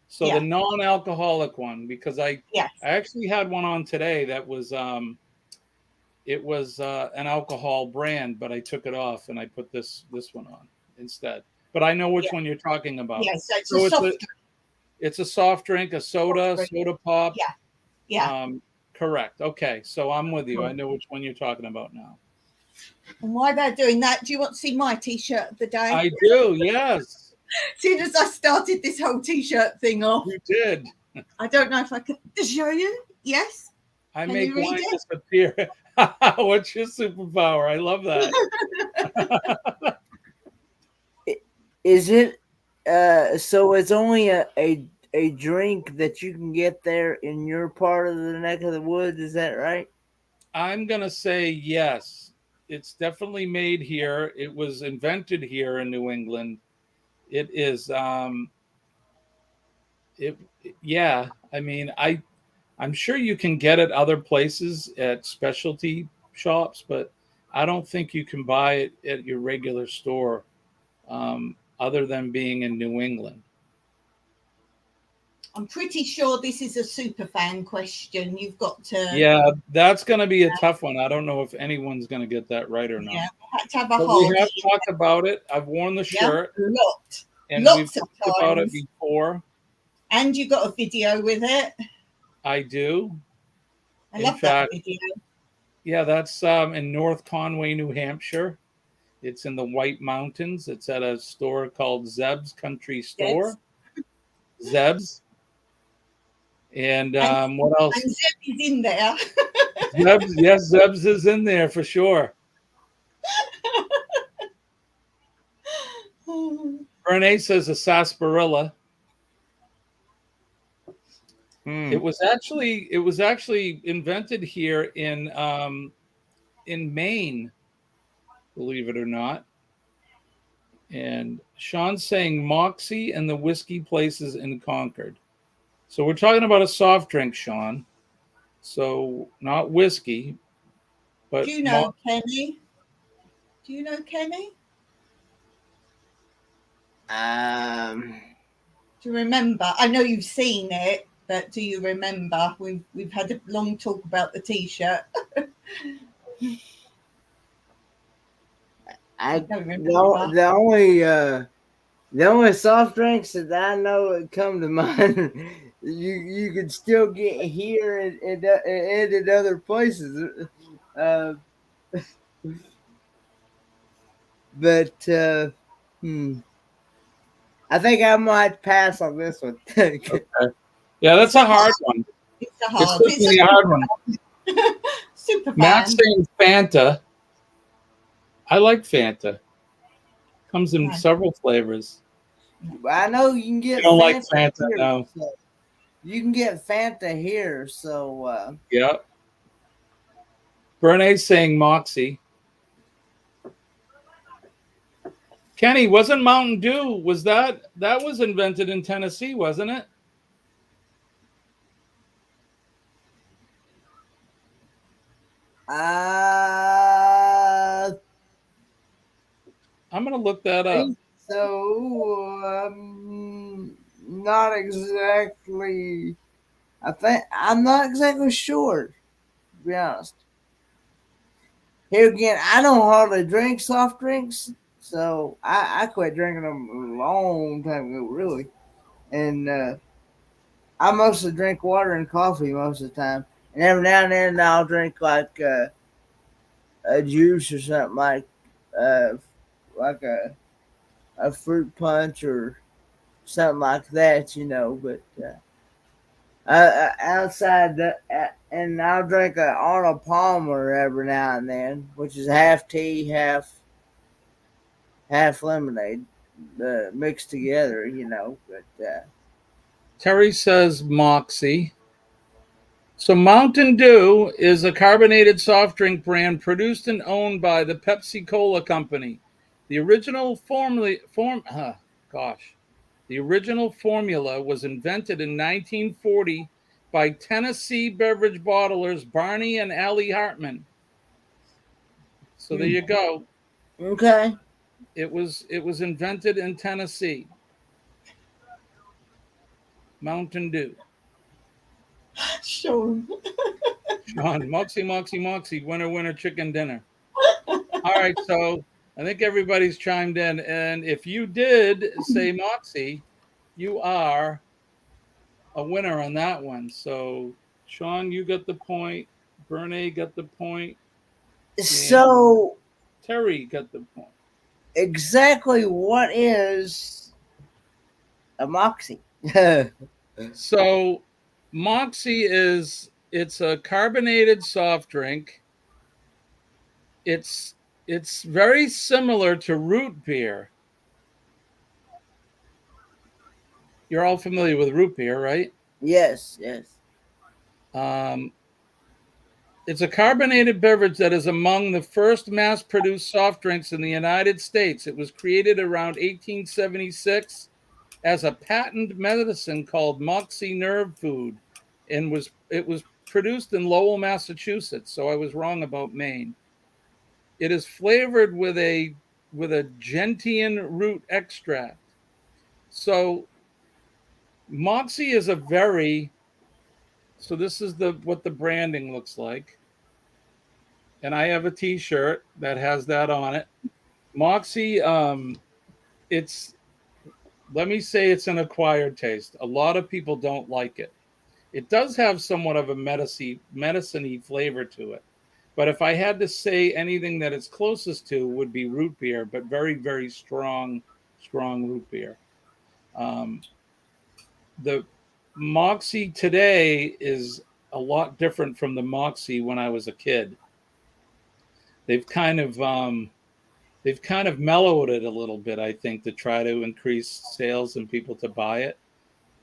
So Yeah. the non-alcoholic one, because I Yes. actually had one on today that was it was an alcohol brand, but I took it off and I put this one on instead. But I know which one you're talking about. Yes. So it's So a soft drink. it's a soft drink, a soda, Soft drink. soda pop. Yeah. Yeah. Correct. Okay, so I'm with you. I know which one you're talking about now. And while they're doing that, do you want to see my T-shirt of the day? I do. Yes, As soon as I started this whole T-shirt thing off, you did. I don't know if I could show you. Yes. I Can make you read mine it? disappear. What's your superpower? I love that. Is it so it's only a drink that you can get there in your part of the neck of the woods, is that right? I'm gonna say yes. It's definitely made here. It was invented here in New England. It is it yeah. I mean, I'm sure you can get it other places at specialty shops, but I don't think you can buy it at your regular store, other than being in New England. I'm pretty sure this is a super fan question. You've got to. Yeah, that's going to be a tough one. I don't know if anyone's going to get that right or not. Yeah, I had to have a But hard. we have talked about it. I've worn the shirt, and Lots we've of talked about it times. before. And you got a video with it. I do. I In love fact, that video. Yeah, that's in North Conway, New Hampshire. It's in the White Mountains. It's at a store called Zeb's Country Store. Zeb's. And what else? And Zeb is in there. Zeb's, yes, Zeb's is in there for sure. Renee says a sarsaparilla. It was actually invented here in Maine, believe it or not. And Sean's saying Moxie and the whiskey places in Concord. So we're talking about a soft drink, Sean. So not whiskey, but Do you know Kenny? Do you know Kenny? Do you remember? I know you've seen it, but do you remember? We've had a long talk about the T-shirt. I don't remember. The only soft drinks that I know that come to mind, you could still get here and at other places. But I think I might pass on this one. Okay. Yeah, that's a hard one. It's a hard. It's definitely a hard one. Super fan. Matt's saying Fanta. I like Fanta. Comes in several flavors. I know you can get. You don't Fanta like Fanta, here, no. so you can get Fanta here, so. Yeah. Bernays saying Moxie. Kenny, wasn't Mountain Dew? Was that was invented in Tennessee, wasn't it? I'm gonna look that up. So not exactly. I'm not exactly sure, to be honest. Here again, I don't hardly drink soft drinks, so I quit drinking them a long time ago, really. And I mostly drink water and coffee most of the time. And every now and then I'll drink like a juice or something uh, like a fruit punch or something like that, But outside the, and I'll drink an Arnold Palmer every now and then, which is half tea, half lemonade, mixed together, But Terry says Moxie. So Mountain Dew is a carbonated soft drink brand produced and owned by the Pepsi Cola Company. The original the original formula was invented in 1940 by Tennessee beverage bottlers Barney and Allie Hartman. So there you go. okay. It was invented in Tennessee. Mountain Dew. Sean. Sean, Moxie, winner, chicken dinner. All right, so I think everybody's chimed in. And if you did say Moxie, you are a winner on that one. So, Sean, you got the point. Bernie got the point. So, Terry got the point. exactly what is a Moxie? So, Moxie it's a carbonated soft drink. It's very similar to root beer. You're all familiar with root beer, right? Yes. It's a carbonated beverage that is among the first mass-produced soft drinks in the United States. It was created around 1876 as a patent medicine called Moxie Nerve Food, and it was produced in Lowell, Massachusetts. So I was wrong about Maine. It is flavored with a gentian root extract. So Moxie is so this is what the branding looks like. And I have a t-shirt that has that on it. Moxie, let me say it's an acquired taste. A lot of people don't like it. It does have somewhat of a medicine-y flavor to it. But if I had to say anything that it's closest to would be root beer, but very, very strong root beer. The Moxie today is a lot different from the Moxie when I was a kid. They've kind of mellowed it a little bit, I think, to try to increase sales and people to buy it.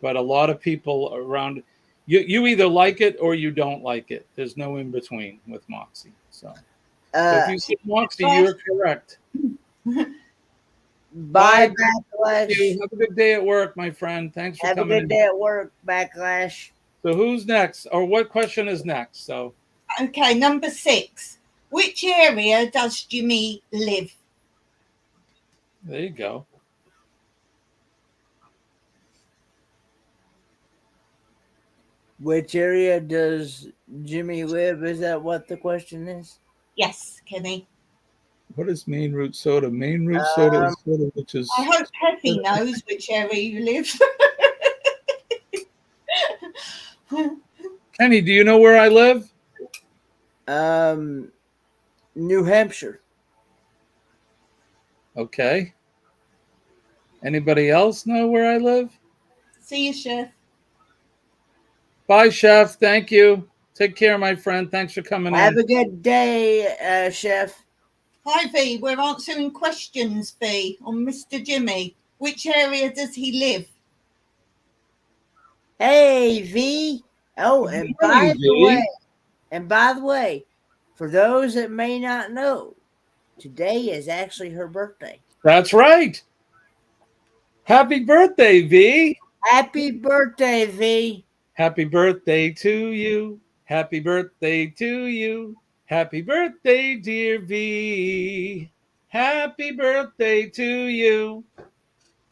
But a lot of people around you either like it or you don't like it. There's no in between with Moxie. So if you see Moxie, you're correct. Bye, Backlash. Have a good day at work, my friend. Thanks for coming in. Have a good day at work, Backlash. So who's next? Or what question is next? So okay, number 6. Which area does Jimmy live? There you go. Which area does Jimmy live? Is that what the question is? Yes, Kenny. What is Maine Root Soda? Maine Root Soda is soda, which is... I hope Peppy knows which area you live. Kenny, do you know where I live? New Hampshire. Okay. Anybody else know where I live? See you, Chef. Bye, Chef. Thank you. Take care, my friend. Thanks for coming in. Have a good day, Chef. Hi, V. We're answering questions, V, on Mr. Jimmy. Which area does he live? Hey, V. Oh, and by the way, for those that may not know, today is actually her birthday. That's right. Happy birthday, V. Happy birthday, V. Happy birthday to you. Happy birthday to you. Happy birthday, dear V. Happy birthday to you.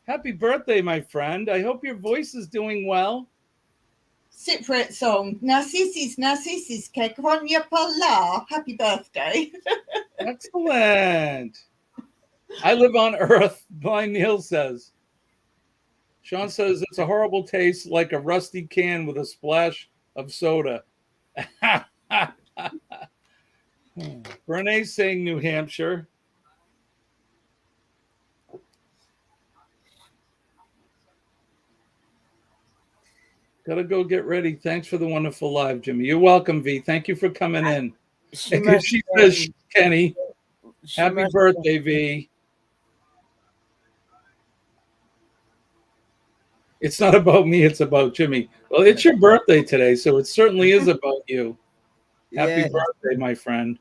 Happy birthday, my friend. I hope your voice is doing well. Cypriot song. Narcissus, que grogna par là. Happy birthday. Excellent. I live on Earth, Blind Neil says. Sean says it's a horrible taste, like a rusty can with a splash of soda. Renee's saying New Hampshire. Gotta go get ready. Thanks for the wonderful live, Jimmy. You're welcome, V. Thank you for coming in. She says, Kenny, happy birthday, V. It's not about me, it's about Jimmy. Well, it's your birthday today, so it certainly is about you. Happy birthday, my friend.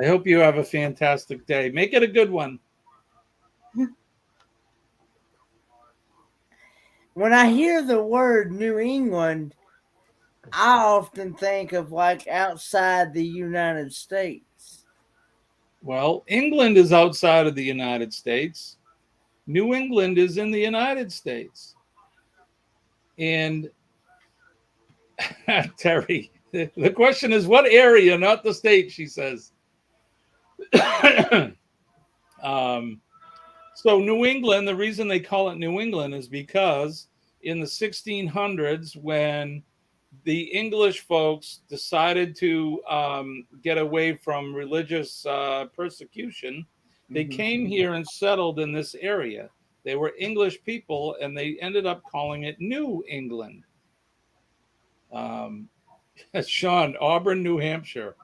I hope you have a fantastic day. Make it a good one. When I hear the word New England, I often think of like outside the United States. Well, England is outside of the United States. New England is in the United States. And Terry, the question is what area, not the state, she says. So New England, the reason they call it New England is because in the 1600s, when the English folks decided to get away from religious persecution, they came here and settled in this area. They were English people, and they ended up calling it New England. Sean, Auburn, New Hampshire.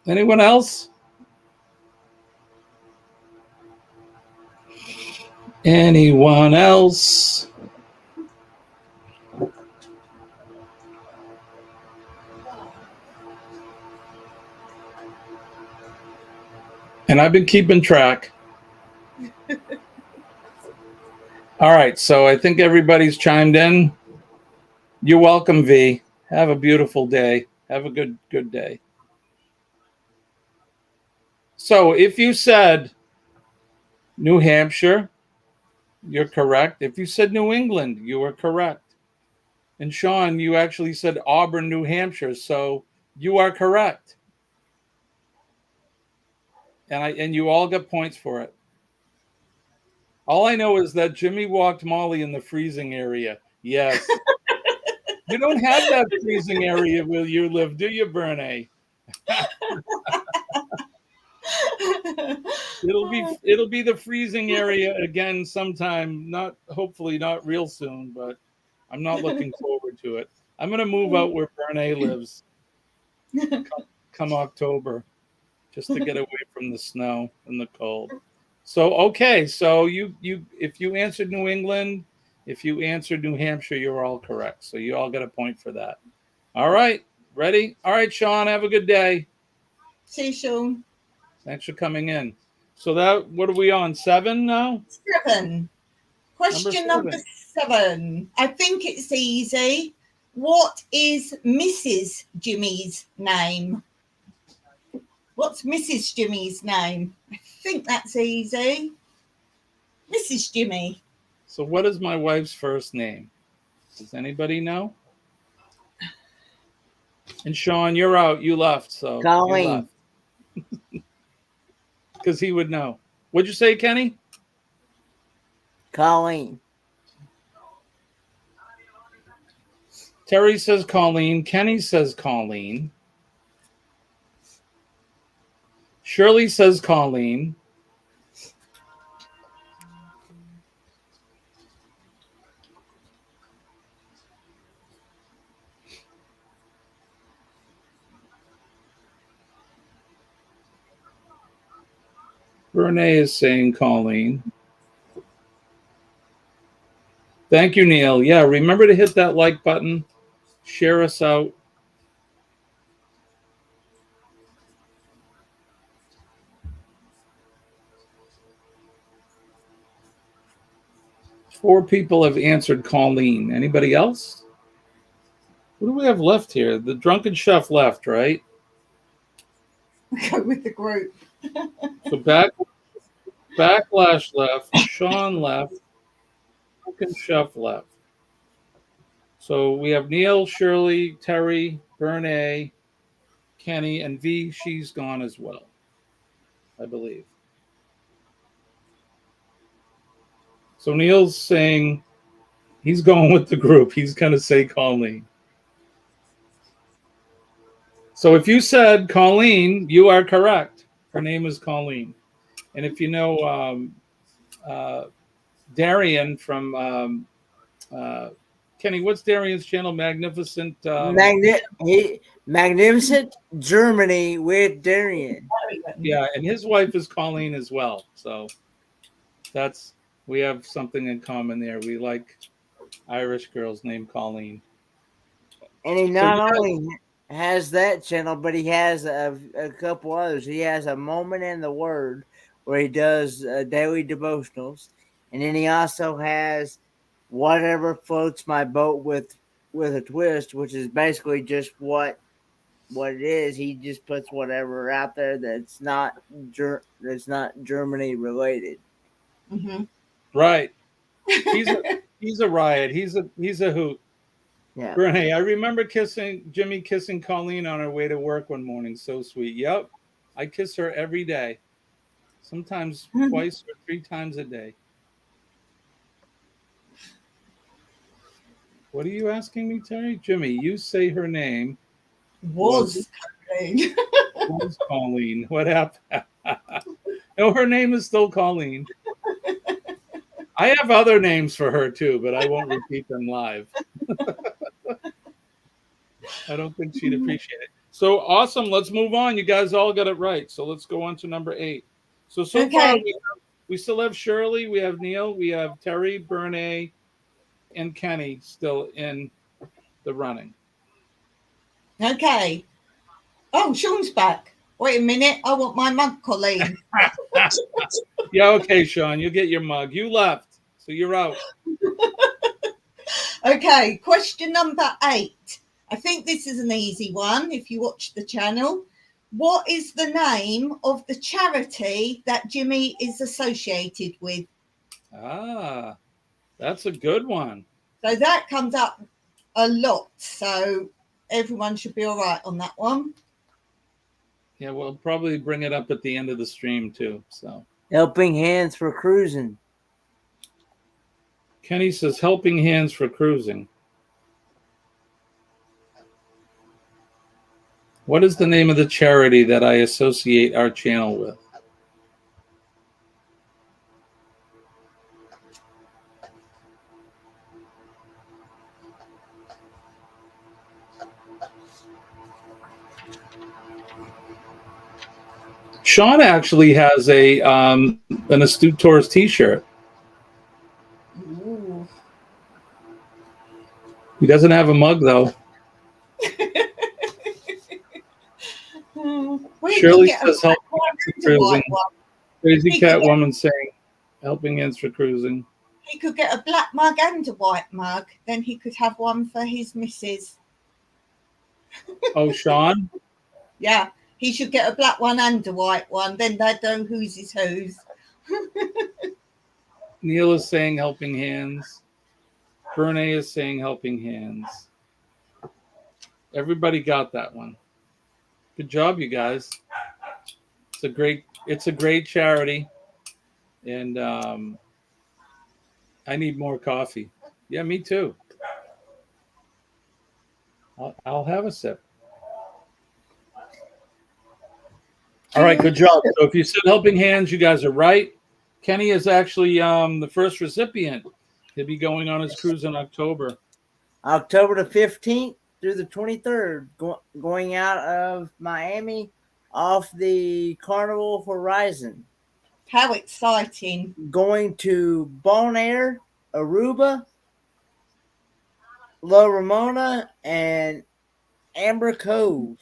Anyone else? Anyone else? And I've been keeping track. All right, so I think everybody's chimed in. You're welcome, V. Have a beautiful day. Have a good day. So if you said New Hampshire, you're correct. If you said New England, you were correct. And Sean, you actually said Auburn, New Hampshire, so you are correct. And you all got points for it. All I know is that Jimmy walked Molly in the freezing area. Yes. You don't have that freezing area where you live, do you, Bernay? It'll be the freezing area again sometime, hopefully not real soon, but I'm not looking forward to it. I'm going to move out where Bernay lives come October, just to get away from the snow and the cold. So okay, so you if you answered New England, if you answered New Hampshire, you're all correct. So you all got a point for that. All right, ready? All right, Sean, have a good day. See you, Sean. Thanks for coming in. So what are we on? 7 now? 7. Question number 7. I think it's easy. What is Mrs. Jimmy's name? What's Mrs. Jimmy's name? I think that's easy. Mrs. Jimmy. So what is my wife's first name? Does anybody know? And Sean, you're out. You left. So Colleen. Because he would know. What'd you say, Kenny? Colleen. Terry says Colleen. Kenny says Colleen. Shirley says Colleen. Renee is saying Colleen. Thank you, Neil. Yeah, remember to hit that like button. Share us out. 4 people have answered Colleen. Anybody else? What do we have left here? The drunken chef left, right? Go with the group. So backlash left, Sean left, drunken chef left. So we have Neil, Shirley, Terry, Bernay, Kenny, and V. She's gone as well, I believe. So Neil's saying he's going with the group. He's going to say Colleen. So if you said Colleen, you are correct. Her name is Colleen. And if you know Darian from Kenny, what's Darian's channel? Magnificent Magnificent Germany with Darian. Yeah, and his wife is Colleen as well. So we have something in common there. We like Irish girls named Colleen. And he not only has that channel, but he has a couple others. He has a Moment in the Word where he does daily devotionals, and then he also has Whatever Floats My Boat with a Twist, which is basically just what it is. He just puts whatever out there that's not Germany related. Mm-hmm. Right. He's a riot. He's a hoot. Yeah. Renee, I remember Jimmy kissing Colleen on her way to work one morning. So sweet. Yep. I kiss her every day. Sometimes twice or 3 times a day. What are you asking me, Terry? Jimmy, you say her name. Was Colleen. Was Colleen. What happened? No, her name is still Colleen. I have other names for her too, but I won't repeat them live. I don't think she'd appreciate it. So awesome. Let's move on. You guys all got it right. So let's go on to number 8. So far we still have Shirley, we have Neil, we have Terry, Bernay, and Kenny still in the running. Okay. Oh, Sean's back. Wait a minute. I want my mug, Colleen. Yeah, okay, Sean. You get your mug. You left, so you're out. Okay, question number 8. I think this is an easy one if you watch the channel. What is the name of the charity that Jimmy is associated with? Ah, that's a good one. So that comes up a lot. So everyone should be all right on that one. Yeah, we'll probably bring it up at the end of the stream too. So Helping Hands for Cruising. Kenny says Helping Hands for Cruising. What is the name of the charity that I associate our channel with? Sean actually has an Astute Tourist t-shirt. Ooh. He doesn't have a mug though. Shirley says Helping Hands for Cruising. Crazy Cat Woman saying Helping Hands for Cruising. He could get a black mug and a white mug. Then he could have one for his missus. Oh, Sean? Yeah, he should get a black one and a white one. Then they'd know whose is whose. Neil is saying Helping Hands. Bernay is saying Helping Hands. Everybody got that one. Good job, you guys. It's a great charity, and I need more coffee. Yeah, me too. I'll have a sip. All right, good job. So if you said Helping Hands, you guys are right. Kenny is actually the first recipient. He'll be going on his cruise in October. October the 15th through the 23rd, going out of Miami off the Carnival Horizon. How exciting. Going to Bonaire, Aruba, La Ramona, and Amber Cove.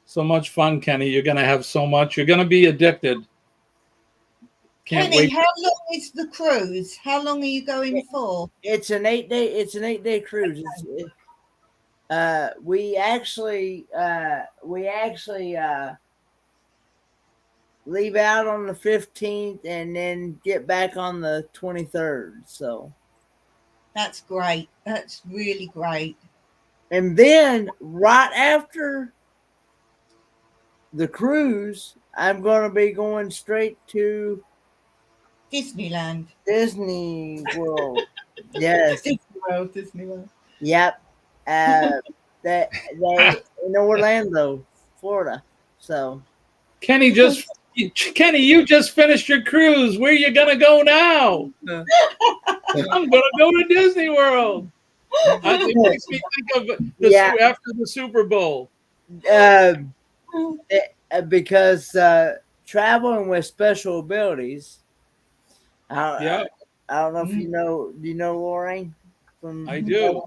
So much fun, Kenny. You're going to have so much. You're going to be addicted. Can't Kenny, wait. how long is the cruise? How long are you going for? It's an 8-day cruise. We actually leave out on the 15th and then get back on the 23rd. So That's great. That's really great. and then right after the cruise, I'm going to be going straight to Disneyland. Disney World. Yes. Disney World, Disneyland. Yep. They in Orlando, Florida. So Kenny, you just finished your cruise. Where you gonna go now? I'm gonna go to Disney World. It makes me think of after the Super Bowl. Because traveling with special abilities. Yeah, I don't know if you know. Do you know Lorraine? I do.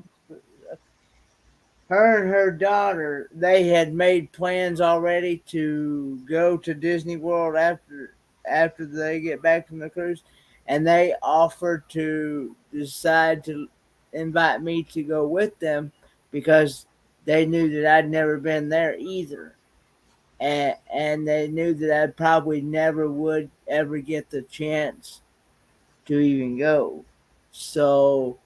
Her and her daughter, they had made plans already to go to Disney World after they get back from the cruise, and they offered to decide to invite me to go with them because they knew that I'd never been there either, and they knew that I probably never would ever get the chance to even go. So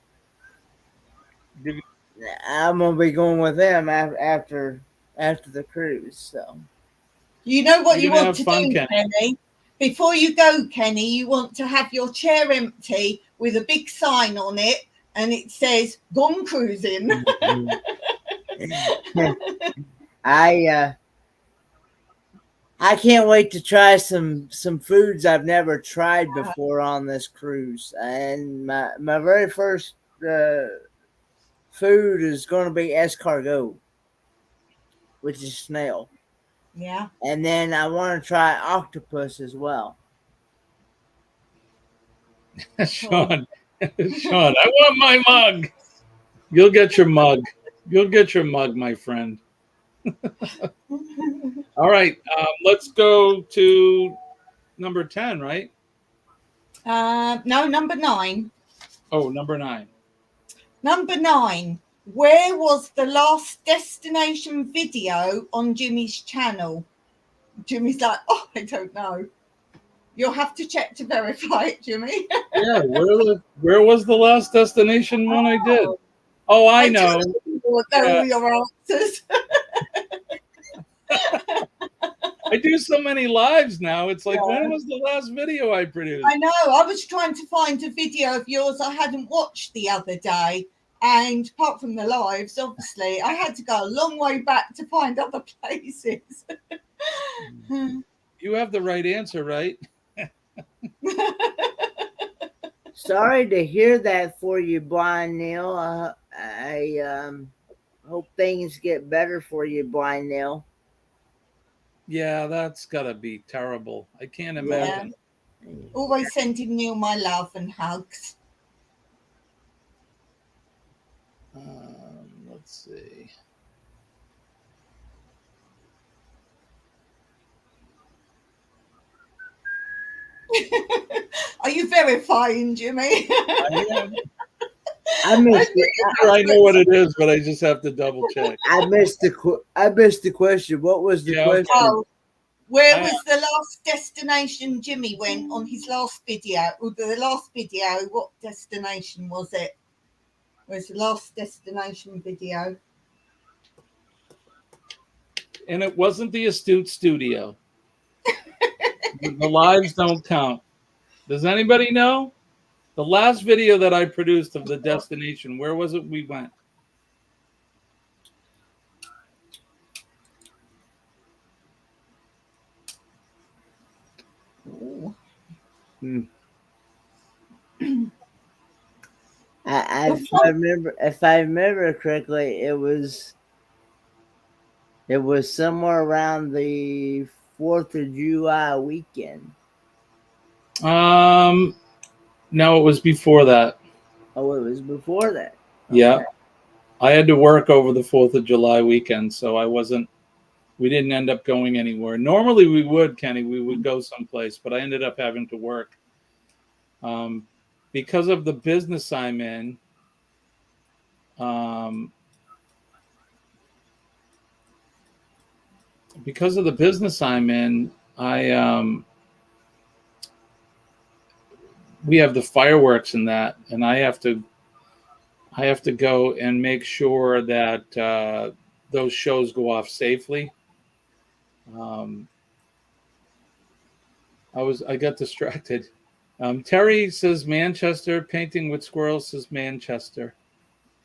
I'm gonna be going with them after the cruise. So You know what you You're gonna want have to fun, do, Kenny. Kenny? Before you go, Kenny, you want to have your chair empty with a big sign on it, and it says "Gone cruising." I can't wait to try some foods I've never tried before on this cruise. And my very first food is going to be escargot, which is snail. Yeah. And then I want to try octopus as well. Sean, Sean, I want my mug. You'll get your mug. You'll get your mug, my friend. All right, let's go to number 10, right? No, number 9. Oh, number 9. Number 9. Where was the last destination video on Jimmy's channel? Jimmy's like, oh, I don't know. You'll have to check to verify it, Jimmy. Yeah, where was the last destination one I did? Oh, I know. Know your answers. I do so many lives now. It's like, when was the last video I produced? I know. I was trying to find a video of yours I hadn't watched the other day. And apart from the lives, obviously, I had to go a long way back to find other places. You have the right answer, right? Sorry to hear that for you, Blind Neil. I hope things get better for you, Blind Neil. Yeah, that's gotta be terrible. I can't imagine. Yeah. Always sending Neil my love and hugs. Let's see. Are you verifying, Jimmy? I am. I missed it. I know what it is, but I just have to double check. I missed the question. What was the question? Oh, where was the last destination Jimmy went on his last video? Or the last video, what destination was it? Where's the last destination video? And it wasn't the Astute Studio. The lives don't count. Does anybody know? The last video that I produced of the destination, where was it we went? If I remember correctly, it was somewhere around the 4th of July weekend. No, it was before that. Oh, it was before that. Okay. Yeah. I had to work over the 4th of July weekend, so we didn't end up going anywhere. Normally we would, Kenny, we would go someplace, but I ended up having to work. Because of the business I'm in, we have the fireworks and that, and I have to go and make sure that those shows go off safely. I got distracted. Terry says Manchester. Painting with Squirrels says Manchester.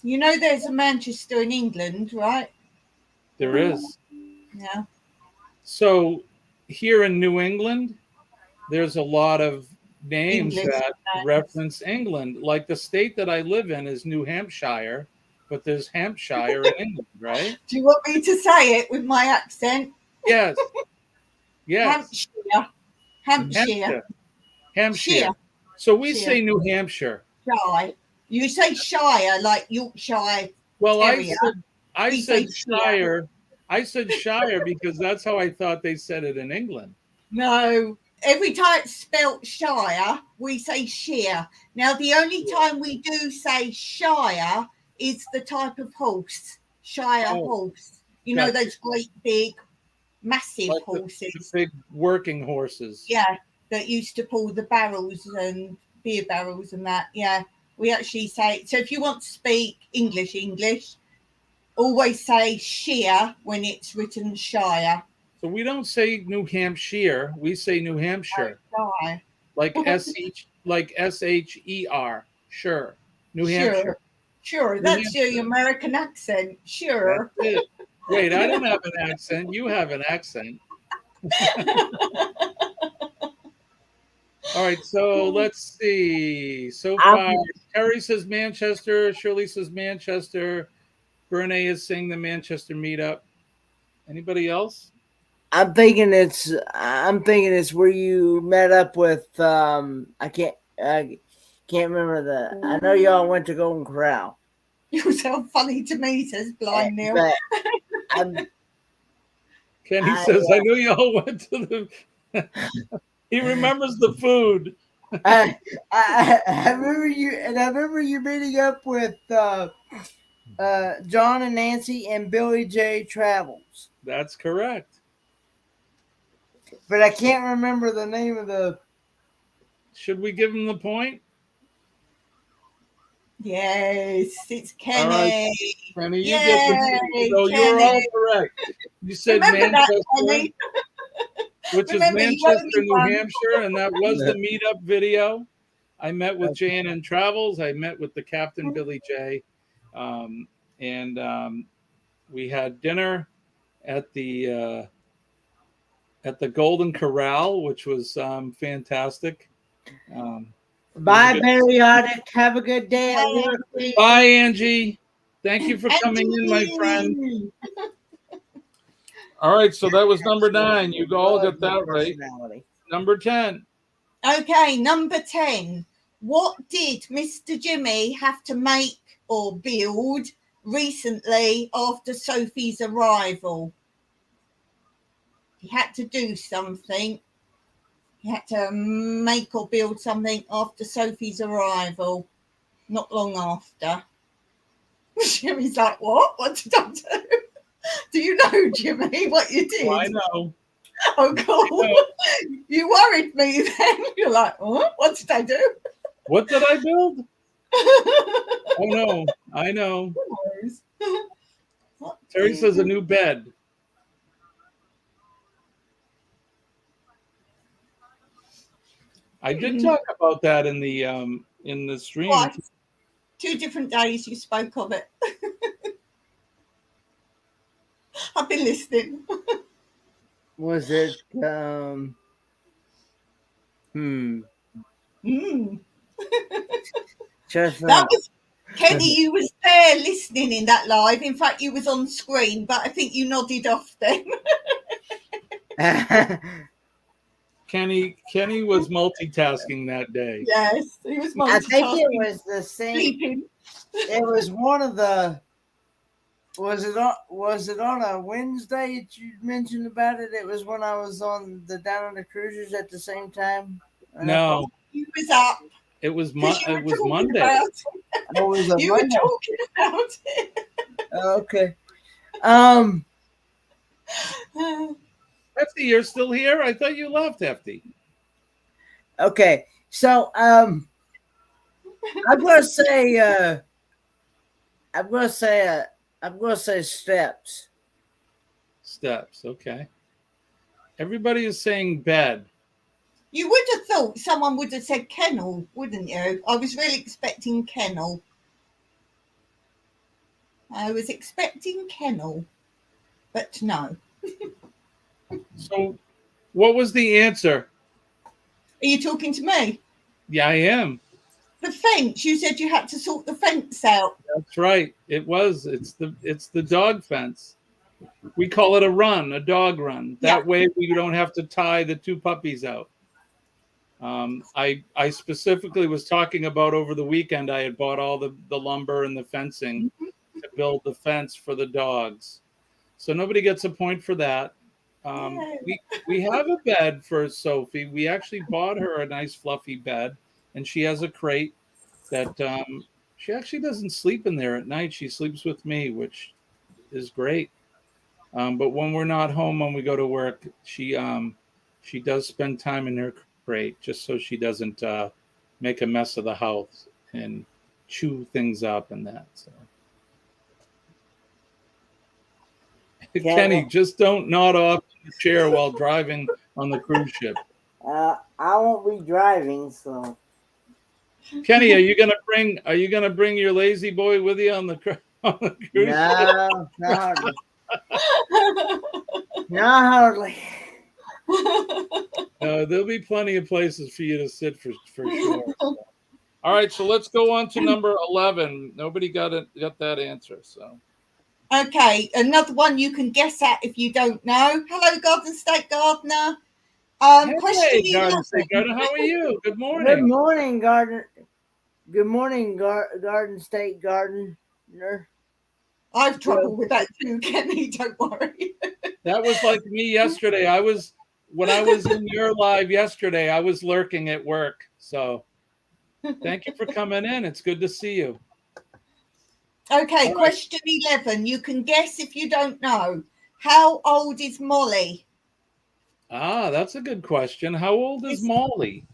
You know, there's a Manchester in England, right? There is. Yeah. So here in New England, there's a lot of names English that names. reference England. Like the state that I live in is New Hampshire, but there's Hampshire in England, right? Do you want me to say it with my accent? Yes. Yes. Hampshire. Hampshire. So we Shire. say New Hampshire. Shire. You say Shire, like Yorkshire. Well, area. I We said say Shire. I said Shire because that's how I thought they said it in England. No. Every time it's spelt Shire, we say Shire. Now, the only time we do say Shire is the type of horse. Shire horse. You know, those great big, massive Like horses. The big working horses. Yeah, that used to pull the barrels and beer barrels and that. Yeah, we actually say, so if you want to speak English, always say Shire when it's written Shire. So we don't say New Hampshire, we say New Hampshire. Shire. Like SHER. Sure. New Hampshire. Sure, that's your American accent. Sure. That's it. Wait, I don't have an accent. You have an accent. All right, so let's see. So far, Terry says Manchester. Shirley says Manchester. Brene is saying the Manchester meetup. Anybody else? I'm thinking it's where you met up with. I can't remember the. I know y'all went to Golden Corral. You sound funny to me, says Blind Neil. Kenny says, I know y'all went to the. He remembers the food. I remember you, and I remember you meeting up with John and Nancy and Billy J Travels. That's correct. But I can't remember the name of the. Should we give him the point? Yes, it's Kenny. All right. Kenny, you Yay, get the point. So you were all correct. You said Manchester, which is Manchester, New Hampshire, and that was the meetup video. I met with J&N Travels. I met with the Captain Billy J. And we had dinner at the Golden Corral, which was fantastic. Bye, Periodic. Have a good day. Bye, Angie. Thank you for coming in, my friend. All right, so that was number 9. You all got that right. Number 10. Okay, number 10. What did Mr. Jimmy have to make or build recently after Sophie's arrival? He had to do something. He had to make or build something after Sophie's arrival, not long after. Jimmy's like, what? What did I do? Do you know, Jimmy, what you did? Well, I know. Oh, cool. You worried me then. You're like, what did I do? What did I build? Oh, no. I know. Terry says a new bed. I did talk about that in the stream. What? 2 different days you spoke of it. I've been listening. Was it Just that was Kenny, you was there listening in that live. In fact, you was on screen, but I think you nodded off then. Kenny was multitasking that day. Yes, he was multitasking. I think it was the same. Sleeping. It was one of the. Was it on a Wednesday that you mentioned about it? It was when I was on the Down on the Cruisers at the same time. No. He was up. It was Because you were it was talking Monday. about it. Oh, it was a You were Monday. talking about it. Okay. Hefty, you're still here? I thought you left, Hefty. Okay. So I'm gonna say steps. Steps. Okay. Everybody is saying bed. You would have thought someone would have said kennel, wouldn't you? I was really expecting kennel. But no. So, what was the answer? Are you talking to me? Yeah, I am. The fence. You said you had to sort the fence out. That's right. It was. It's the dog fence. We call it a run, a dog run. That way we don't have to tie the two puppies out. I specifically was talking about over the weekend. I had bought all the lumber and the fencing to build the fence for the dogs. So nobody gets a point for that. We have a bed for Sophie. We actually bought her a nice fluffy bed, and she has a crate that she actually doesn't sleep in there at night. She sleeps with me, which is great. But when we're not home, when we go to work, she does spend time in her crate just so she doesn't make a mess of the house and chew things up and that. So. Kenny, just don't nod off the chair while driving on the cruise ship. I won't be driving, so. Kenny, are you gonna bring your lazy boy with you on the cruise ship? No, not hardly. There'll be plenty of places for you to sit for sure. So. All right, so let's go on to number 11. Nobody got that answer, so. Okay, another one you can guess at if you don't know. Hello, Garden State Gardener. Hey, Garden State Gardener, how are you? Good morning. Good morning, Garden. Good morning, Garden State Gardener. I've trouble with that too, Kenny. Don't worry. That was like me yesterday. When I was in your live yesterday, I was lurking at work. So thank you for coming in. It's good to see you. Okay, question 11. You can guess if you don't know. How old is Molly? Ah, that's a good question. How old is Molly?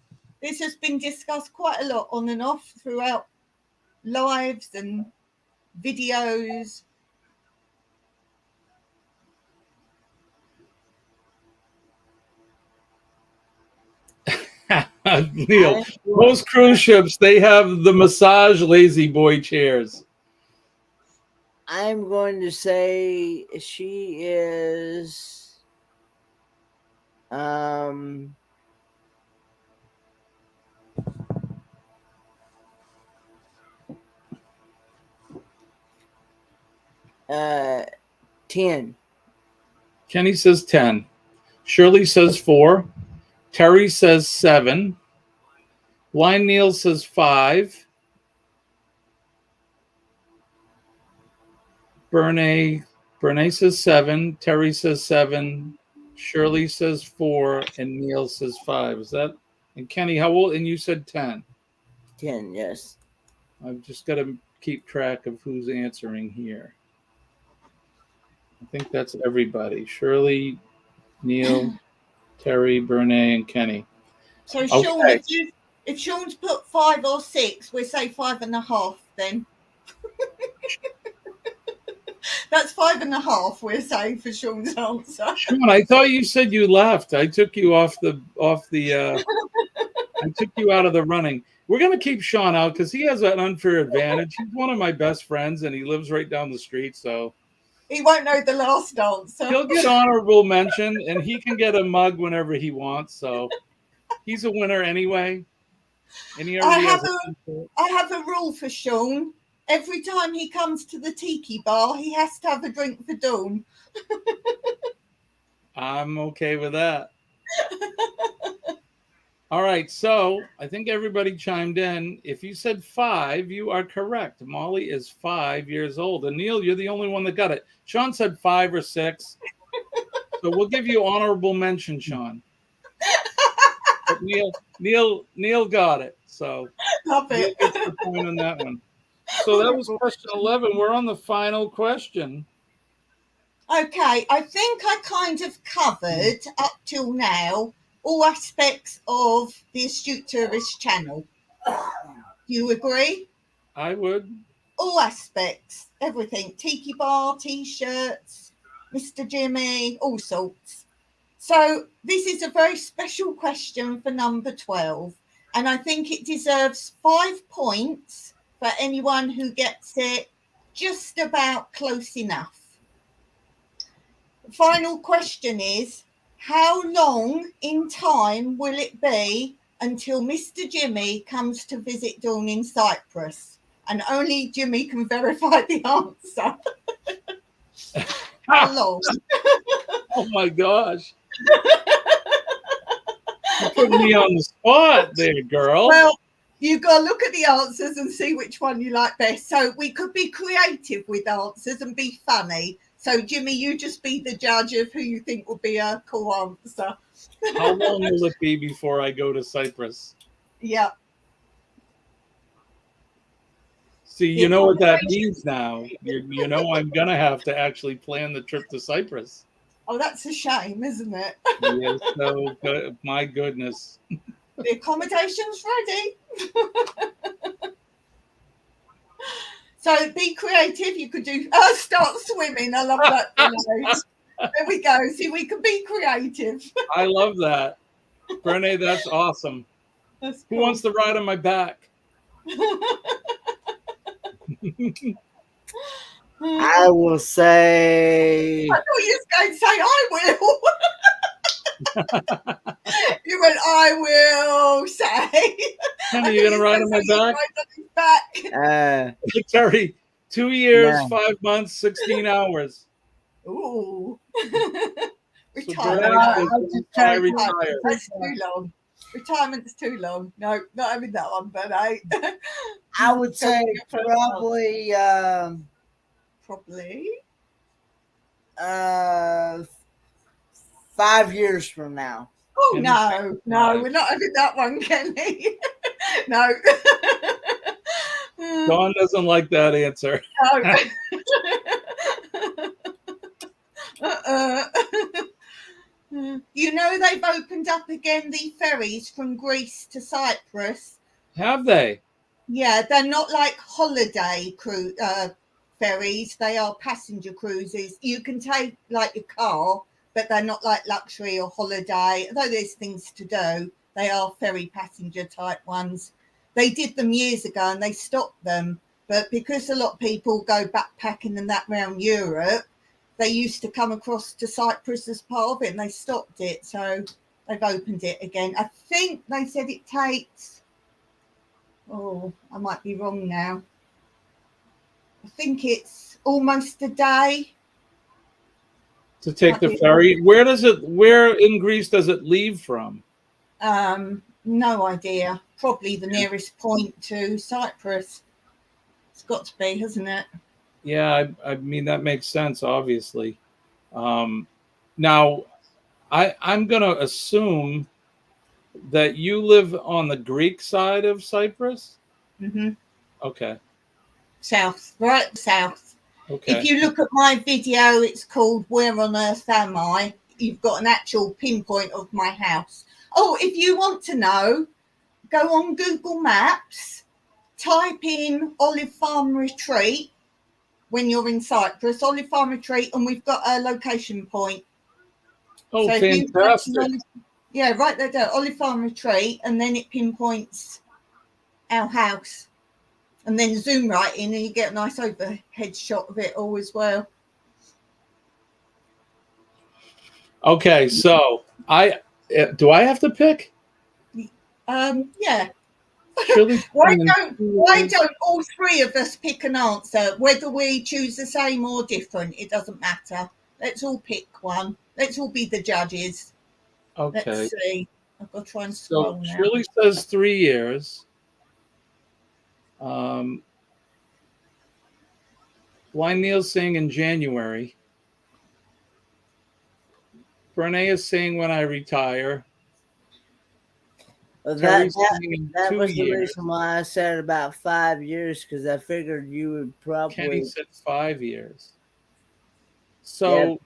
This has been discussed quite a lot on and off throughout lives and videos. Neil, most cruise ships, they have the massage lazy boy chairs. I'm going to say she is 10. Kenny says 10. Shirley says 4. Terry says 7. Blind Neil says 5. Bernae says 7. Terry says 7. Shirley says 4. And Neil says 5. Is that? And Kenny, how old? And you said 10. 10, yes. I've just got to keep track of who's answering here. I think that's everybody. Shirley, Neil, Terry, Bernae, and Kenny. So Sean, if Sean's put 5 or 6, we'll say 5.5 then. That's 5.5, we'll say, for Sean's answer. Sean, I thought you said you left. I took you I took you out of the running. We're going to keep Sean out because he has an unfair advantage. He's one of my best friends, and he lives right down the street, so he won't know the last answer. He'll get honorable mention, and he can get a mug whenever he wants. So he's a winner anyway. And I have a rule for Sean. Every time he comes to the tiki bar, he has to have a drink for Dawn. I'm okay with that. All right, so I think everybody chimed in. If you said 5, you are correct. Molly is 5 years old. And Neil, you're the only one that got it. Sean said 5 or 6. So we'll give you honorable mention, Sean. But Neil got it. So Love Neil it. gets the point on that one. So that was question 11. We're on the final question. Okay, I think I kind of covered up till now all aspects of the Astute Tourist channel. Do you agree? I would. All aspects, everything. Tiki bar, t-shirts, Mr. Jimmy, all sorts. So this is a very special question for number 12. And I think it deserves 5 points for anyone who gets it just about close enough. The final question is, how long in time will it be until Mr. Jimmy comes to visit Dawn in Cyprus? And only Jimmy can verify the answer. How long? Oh my gosh. You're putting me on the spot there, girl. Well, you've got to look at the answers and see which one you like best. So we could be creative with answers and be funny. So, Jimmy, you just be the judge of who you think would be a cool answer. How long will it be before I go to Cyprus? Yeah. See, you know what that means now. You know I'm going to have to actually plan the trip to Cyprus. Oh, that's a shame, isn't it? Yes, so good. My goodness. The accommodation's ready. So be creative. You could do start swimming. I love that. There we go. See, we can be creative. I love that. Brene, that's awesome. That's Who cool. wants to ride on my back? I will say. I thought you were going to say I will. You went, I will say. Kenny, you going to ride on my back? Terry, 2 years, Yeah. 5 months, 16 hours. Ooh. Retirement. I retire. That's too long. Retirement's too long. No, not having that one, but I would say probably 5 years from now. Oh no, we're not having that one, Kenny. No. Dawn doesn't like that answer. You know they've opened up again the ferries from Greece to Cyprus. Have they? Yeah, they're not like holiday ferries. They are passenger cruises. You can take like your car, but they're not like luxury or holiday. Although there's things to do, they are ferry passenger type ones. They did them years ago and they stopped them. But because a lot of people go backpacking and that around Europe, they used to come across to Cyprus as part of it and they stopped it. So they've opened it again. I think they said it takes, I might be wrong now. I think it's almost a day. To take the ferry. Where in Greece does it leave from? No idea. Probably the nearest point to Cyprus. It's got to be, hasn't it? Yeah, I mean, that makes sense, obviously. Now, I'm going to assume that you live on the Greek side of Cyprus? Mm-hmm. Okay. South, right south. Okay. If you look at my video, it's called Where on Earth Am I? You've got an actual pinpoint of my house. Oh, if you want to know, go on Google Maps, type in Olive Farm Retreat when you're in Cyprus, Olive Farm Retreat, and we've got a location point. Oh, so fantastic. Yeah, right there, Olive Farm Retreat, and then it pinpoints our house. And then zoom right in and you get a nice overhead shot of it all as well. Okay, so do I have to pick? Yeah. Really? Why don't all three of us pick an answer? Whether we choose the same or different, it doesn't matter. Let's all pick one. Let's all be the judges. Okay. Let's see. I've got to try and scroll now. Shirley says 3 years. Blind Neil's saying in January. Brene is saying when I retire. Well, Terry's saying in that 2 was the years. reason why I said about 5 years, because I figured you would Kenny probably. said 5 years. So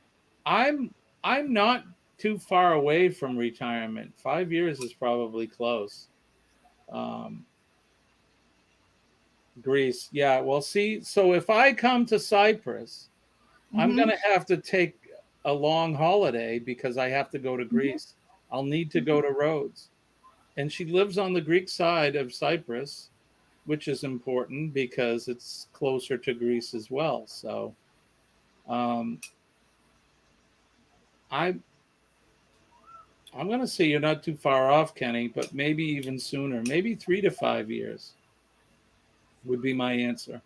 I'm not too far away from retirement. 5 years is probably close. Greece, yeah. Well, see, so if I come to Cyprus, I'm Mhm. going to have to take a long holiday because I have to go to Greece. I'll need to go to Rhodes. And she lives on the Greek side of Cyprus, which is important because it's closer to Greece as well. So um, I, I'm going to say you're not too far off, Kenny, but maybe even sooner. Maybe 3 to 5 years would be my answer.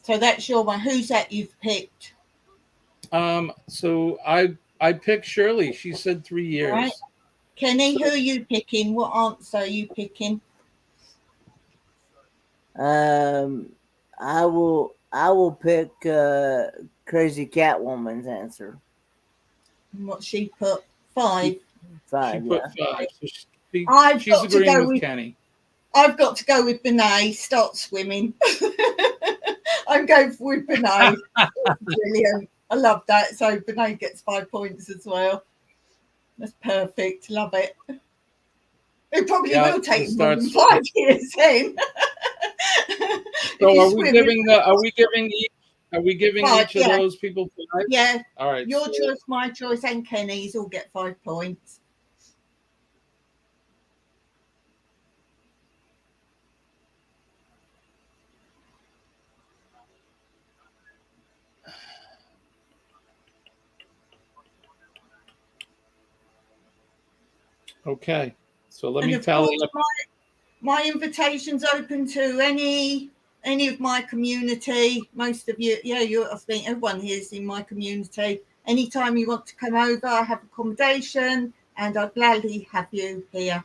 So that's your one. Who's that you've picked? So I picked Shirley. She said 3 years. Right. Kenny, who are you picking? What answer are you picking? I will pick Crazy Catwoman's answer. What she put? 5. She 5, put yeah. 5. So she's got to agreeing go with Kenny. I've got to go with Benet. Start swimming. I'm going with Benet. Brilliant. I love that. So Benet gets 5 points as well. That's perfect. Love it. It probably will take more than 5 years then. So are we giving each of those people 5? Yeah. All right. Your choice, my choice, and Kenny's all get 5 points. Okay. So let And me of tally course, up. my invitation's open to any of my community. Most of you, I think everyone here is in my community. Anytime you want to come over, I have accommodation, and I'd gladly have you here.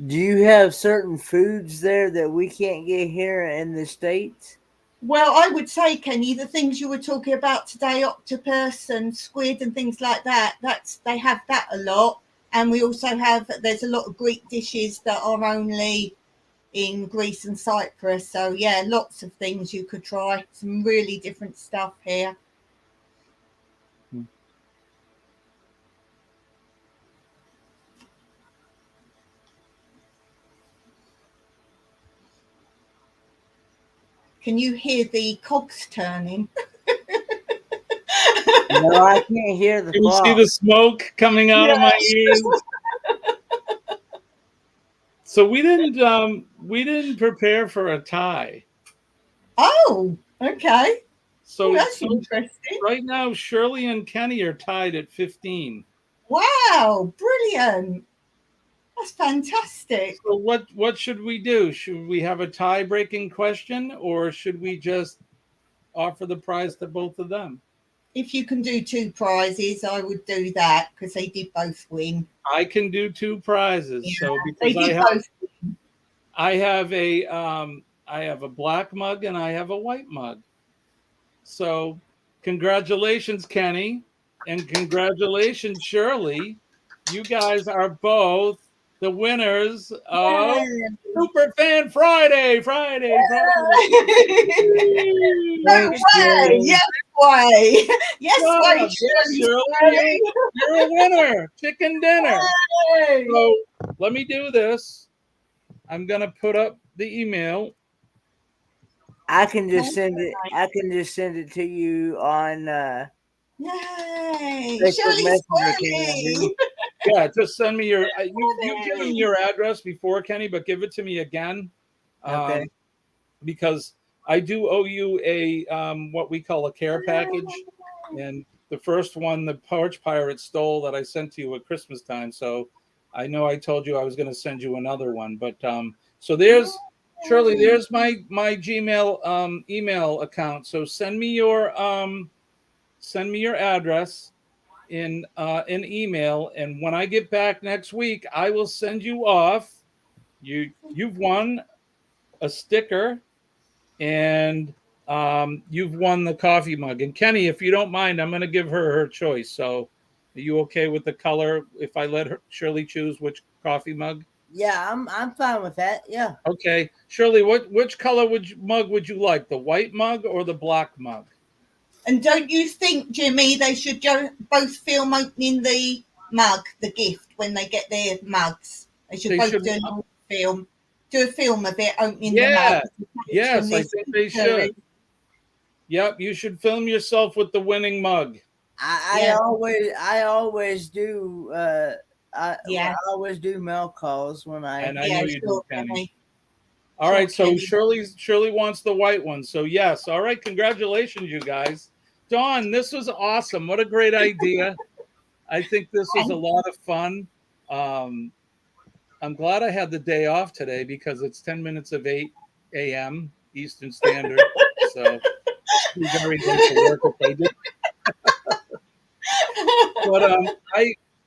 Do you have certain foods there that we can't get here in the States? Well, I would say, Kenny, the things you were talking about today, octopus and squid and things like that, they have that a lot. And we also there's a lot of Greek dishes that are only in Greece and Cyprus. So, yeah, lots of things you could try. Some really different stuff here. Can you hear the cogs turning? No, I can't hear the Can you see clock. the smoke coming out of my ears? So we didn't prepare for a tie. Oh, okay. So, That's so interesting. right now, Shirley and Kenny are tied at 15. Wow, brilliant. That's fantastic. So what should we do? Should we have a tie-breaking question, or should we just offer the prize to both of them? If you can do 2 prizes, I would do that because they did both win. I can do 2 prizes. Yeah, So they because did both win. I have a black mug and I have a white mug. So congratulations, Kenny, and congratulations, Shirley. You guys are both the winners of Super Fan Friday. No way. Yes, way. Yes, way. Shirley, you're a winner. Chicken dinner. So let me do this. I'm gonna put up the email. I can just send it. I can just send it to you on Yay! Facebook Shirley Messenger. Swirly. Yeah, just send me your. You've given me your address before, Kenny, but give it to me again. Okay. Because I do owe you a what we call a care package, and the first one the Porch Pirate stole that I sent to you at Christmas time. So I know I told you I was going to send you another one, but so there's Shirley. There's my Gmail email account. So send me your address in an email, and when I get back next week, I will send you off. You've won a sticker and you've won the coffee mug. And Kenny, if you don't mind, I'm going to give her choice. So, are you okay with the color if I let Shirley choose which coffee mug? Yeah, I'm fine with that. Yeah. Okay, Shirley, which color mug would you like? The white mug or the black mug? And don't you think, Jimmy, they should both film opening the mug, the gift, when they get their mugs? They should do a film. Do a film of it opening the mug. Yes, I think they should. Yep, you should film yourself with the winning mug. I always do. I always do mail calls when I. And I know you do, Kenny. All right, so Shirley wants the white one. So yes, all right. Congratulations, you guys. Dawn, this was awesome. What a great idea. I think this was a lot of fun. I'm glad I had the day off today because it's 10 minutes of 8 a.m. Eastern Standard. So be very late to work if I did. But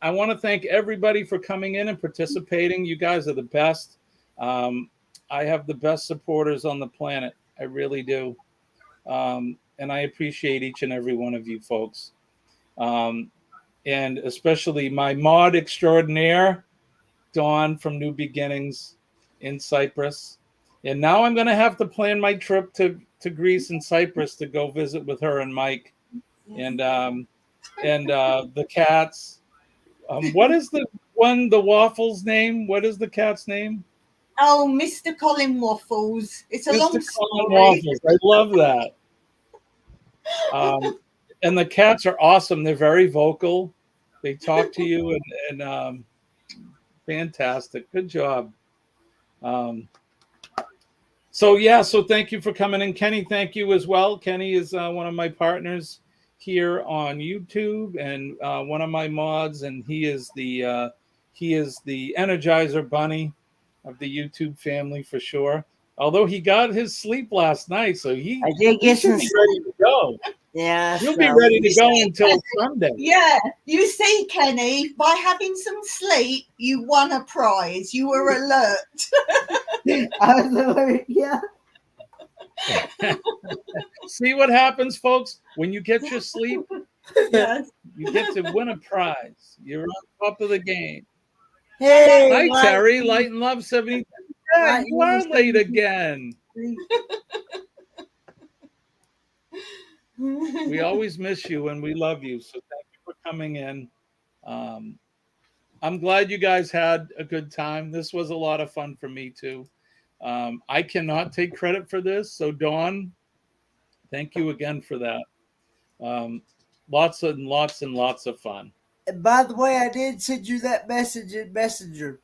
I want to thank everybody for coming in and participating. You guys are the best. I have the best supporters on the planet. I really do. And I appreciate each and every one of you folks. And especially my mod extraordinaire, Dawn from New Beginnings in Cyprus. And now I'm going to have to plan my trip to Greece and Cyprus to go visit with her and Mike and the cats. What is the waffles name? What is the cat's name? Oh, Mr. Colin Waffles. It's a Mr. long Colin story. Waffles. I love that. And the cats are awesome. They're very vocal. They talk to you and fantastic. Good job. So thank you for coming in. Kenny, thank you as well. Kenny is one of my partners here on YouTube and one of my mods, and he is the Energizer Bunny of the YouTube family for sure. Although he got his sleep last night, so he did get some ready to go. Yeah, you'll be ready to go until Sunday. Yeah, you see, Kenny, by having some sleep, you won a prize. You were alert. I was alert, yeah. See what happens, folks? When you get your sleep, Yes. you get to win a prize. You're on top of the game. Hey, hi, Terry. Light and Love 70. Yeah, you are late again. We always miss you and we love you. So thank you for coming in. I'm glad you guys had a good time. This was a lot of fun for me too. I cannot take credit for this. So Dawn, thank you again for that. Lots and lots of fun. And by the way, I did send you that message in Messenger.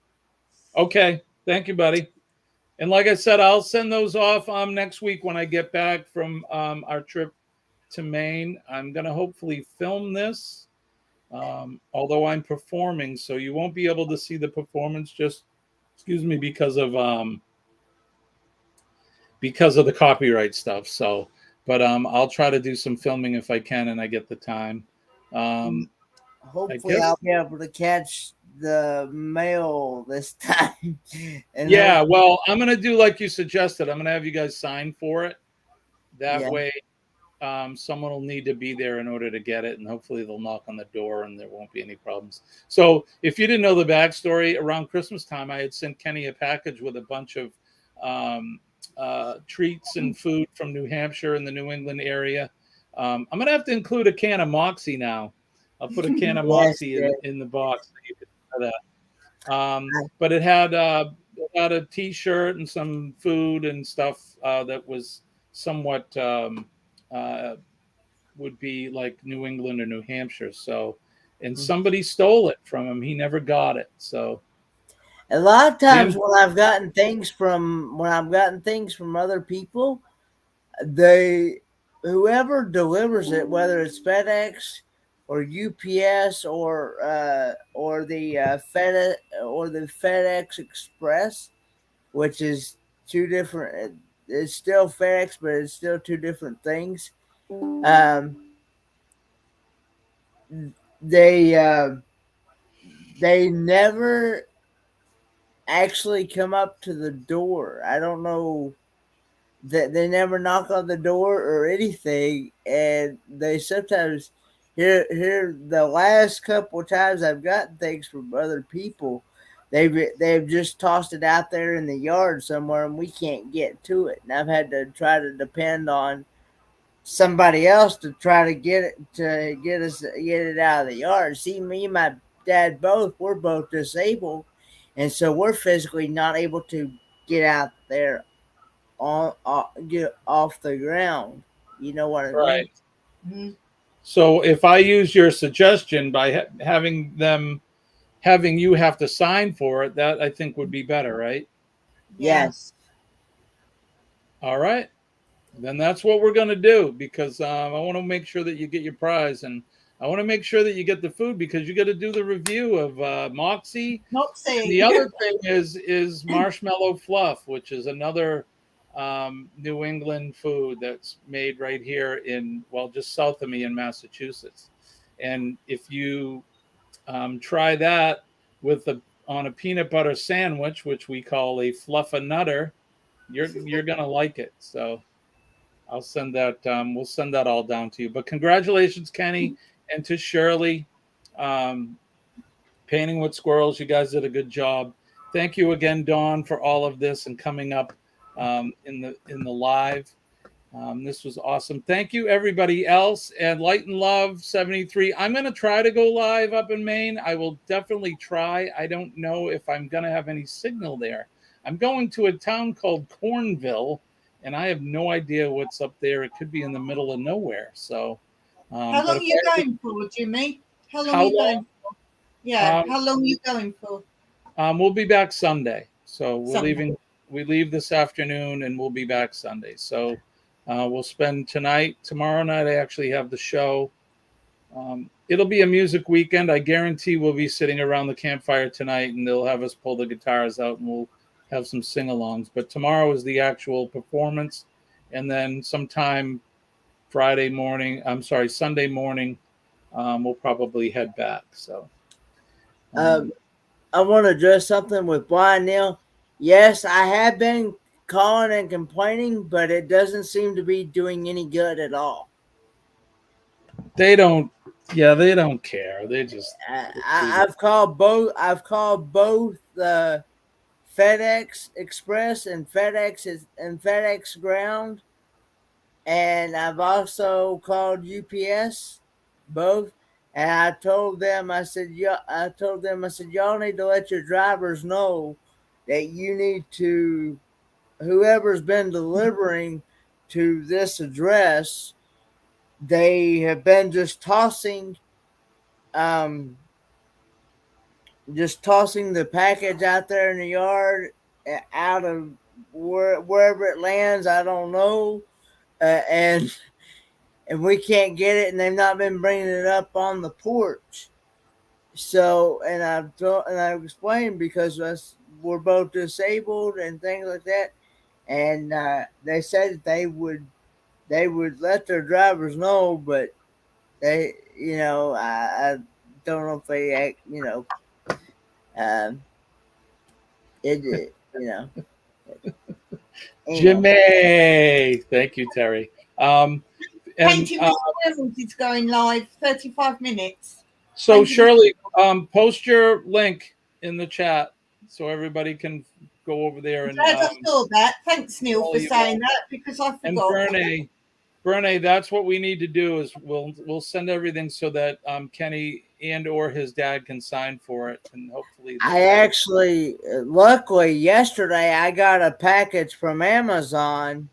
Okay. Thank you, buddy. And like I said, I'll send those off next week when I get back from our trip to Maine. I'm going to hopefully film this, although I'm performing, so you won't be able to see the performance. Just because of the copyright stuff. So, but I'll try to do some filming if I can and I get the time. Hopefully, I'll be able to catch the mail this time. And well, I'm going to do like you suggested. I'm going to have you guys sign for it. That way, someone will need to be there in order to get it, and hopefully they'll knock on the door and there won't be any problems. So if you didn't know the backstory, around Christmas time, I had sent Kenny a package with a bunch of treats and food from New Hampshire and the New England area. I'm going to have to include a can of Moxie now. I'll put a can of Moxie in the box so you can know that. But it had a T-shirt and some food and stuff that was somewhat would be like New England or New Hampshire. So, and somebody stole it from him. He never got it. So, a lot of times when I've gotten things from other people, whoever delivers it, whether it's FedEx or UPS or the FedEx Express, which is two different. It's still FedEx, but it's still two different things. They never actually come up to the door. I don't know they never knock on the door or anything, and they sometimes here the last couple of times I've gotten things from other people, they've just tossed it out there in the yard somewhere, and we can't get to it, and I've had to try to depend on somebody else to try to get it out of the yard. See, me and my dad we're both disabled, and so we're physically not able to get out there get off the ground. You know what I Right. mean? Mm. So if I use your suggestion by having you have to sign for it, that I think would be better, right? Yes. All right. Then that's what we're going to do, because I want to make sure that you get your prize, and I want to make sure that you get the food, because you got to do the review of Moxie. And the other thing is Marshmallow Fluff, which is another New England food that's made right here just south of me in Massachusetts. And if you try that on a peanut butter sandwich, which we call a Fluffa-Nutter, you're gonna like it. So I'll send that. We'll send that all down to you. But congratulations, Kenny, and to Shirley. Painting with squirrels, you guys did a good job. Thank you again, Dawn, for all of this and coming up in the live. This was awesome. Thank you, everybody else. And Light and Love 73. I'm going to try to go live up in Maine. I will definitely try. I don't know if I'm going to have any signal there. I'm going to a town called Cornville, and I have no idea what's up there. It could be in the middle of nowhere. So, how long are you going for, Jimmy? How long are you going for? Yeah, how long are you going for? We'll be back Sunday. So we leave this afternoon, and we'll be back Sunday. So we'll spend tomorrow night. I actually have the show. It'll be a music weekend. I guarantee we'll be sitting around the campfire tonight, and they'll have us pull the guitars out, and we'll have some sing-alongs. But tomorrow is the actual performance, and then sometime Sunday morning, we'll probably head back. So I want to address something with Brian Neal. Yes, I have been calling and complaining, but it doesn't seem to be doing any good at all. they don't care. They just I've called both FedEx Express and FedEx Ground, and I've also called UPS, both. And I told them, I said, y'all need to let your drivers know that you need to, whoever's been delivering to this address, they have been just tossing the package out there in the yard, out of wherever it lands. I don't know, and we can't get it, and they've not been bringing it up on the porch. So, and I've explained, because we're both disabled and things like that, and they said that they would let their drivers know, but they, I don't know if they, Jimmy. Thank you, Terry. Painting with Squirrels is going live 35 minutes. So Shirley, post your link in the chat so everybody can go over there. And I saw that. Thanks, Neil, for saying that, because I forgot. And Bernie, that's what we need to do, is we'll send everything so that Kenny and or his dad can sign for it, and hopefully. Luckily, yesterday I got a package from Amazon.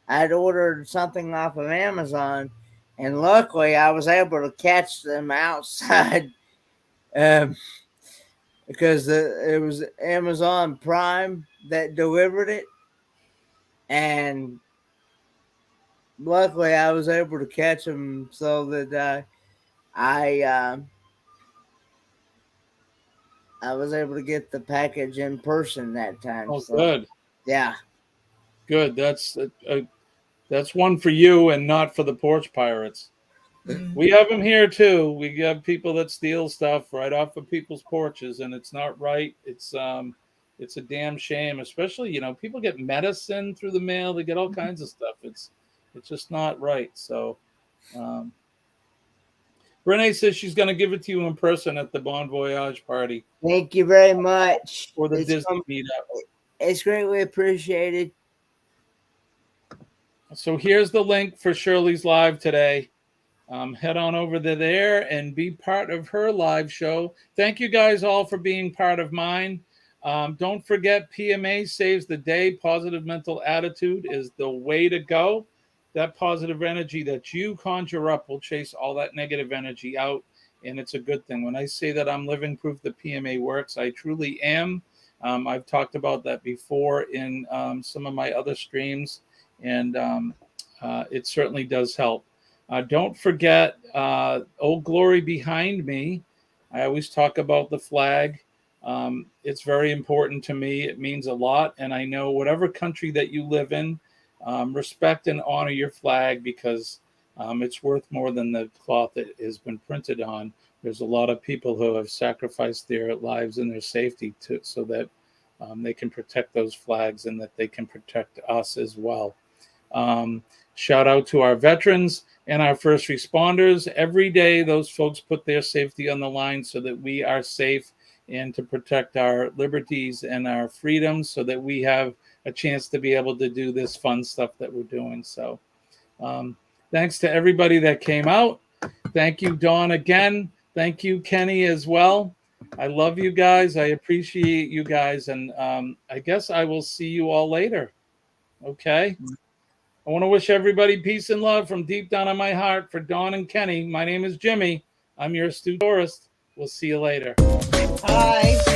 I'd ordered something off of Amazon, and luckily I was able to catch them outside, because it was Amazon Prime that delivered it, and luckily I was able to catch them, so that I was able to get the package in person that time. Oh, so, good. Yeah. Good. That's one for you and not for the porch pirates. We have them here too. We have people that steal stuff right off of people's porches, and it's not right. It's It's a damn shame, especially, you know, people get medicine through the mail. They get all kinds of stuff. It's just not right. So Renee says she's going to give it to you in person at the Bon Voyage party Thank you very much. or the Disney meetup. It's greatly appreciated. So here's the link for Shirley's live today. Head on over to there and be part of her live show. Thank you guys all for being part of mine. Don't forget, PMA saves the day. Positive mental attitude is the way to go. That positive energy that you conjure up will chase all that negative energy out, and it's a good thing. When I say that I'm living proof that PMA works, I truly am. I've talked about that before in some of my other streams, and it certainly does help. Don't forget Old Glory behind me. I always talk about the flag. It's very important to me. It means a lot. And I know whatever country that you live in, respect and honor your flag, because it's worth more than the cloth it has been printed on. There's a lot of people who have sacrificed their lives and their safety so that they can protect those flags and that they can protect us as well. Shout out to our veterans and our first responders. Every day, those folks put their safety on the line so that we are safe and to protect our liberties and our freedoms so that we have a chance to be able to do this fun stuff that we're doing. So thanks to everybody that came out. Thank you, Dawn, again. Thank you, Kenny, as well. I love you guys. I appreciate you guys. And I guess I will see you all later. Okay? I want to wish everybody peace and love from deep down in my heart. For Dawn and Kenny, my name is Jimmy. I'm your astute tourist. We'll see you later. Bye.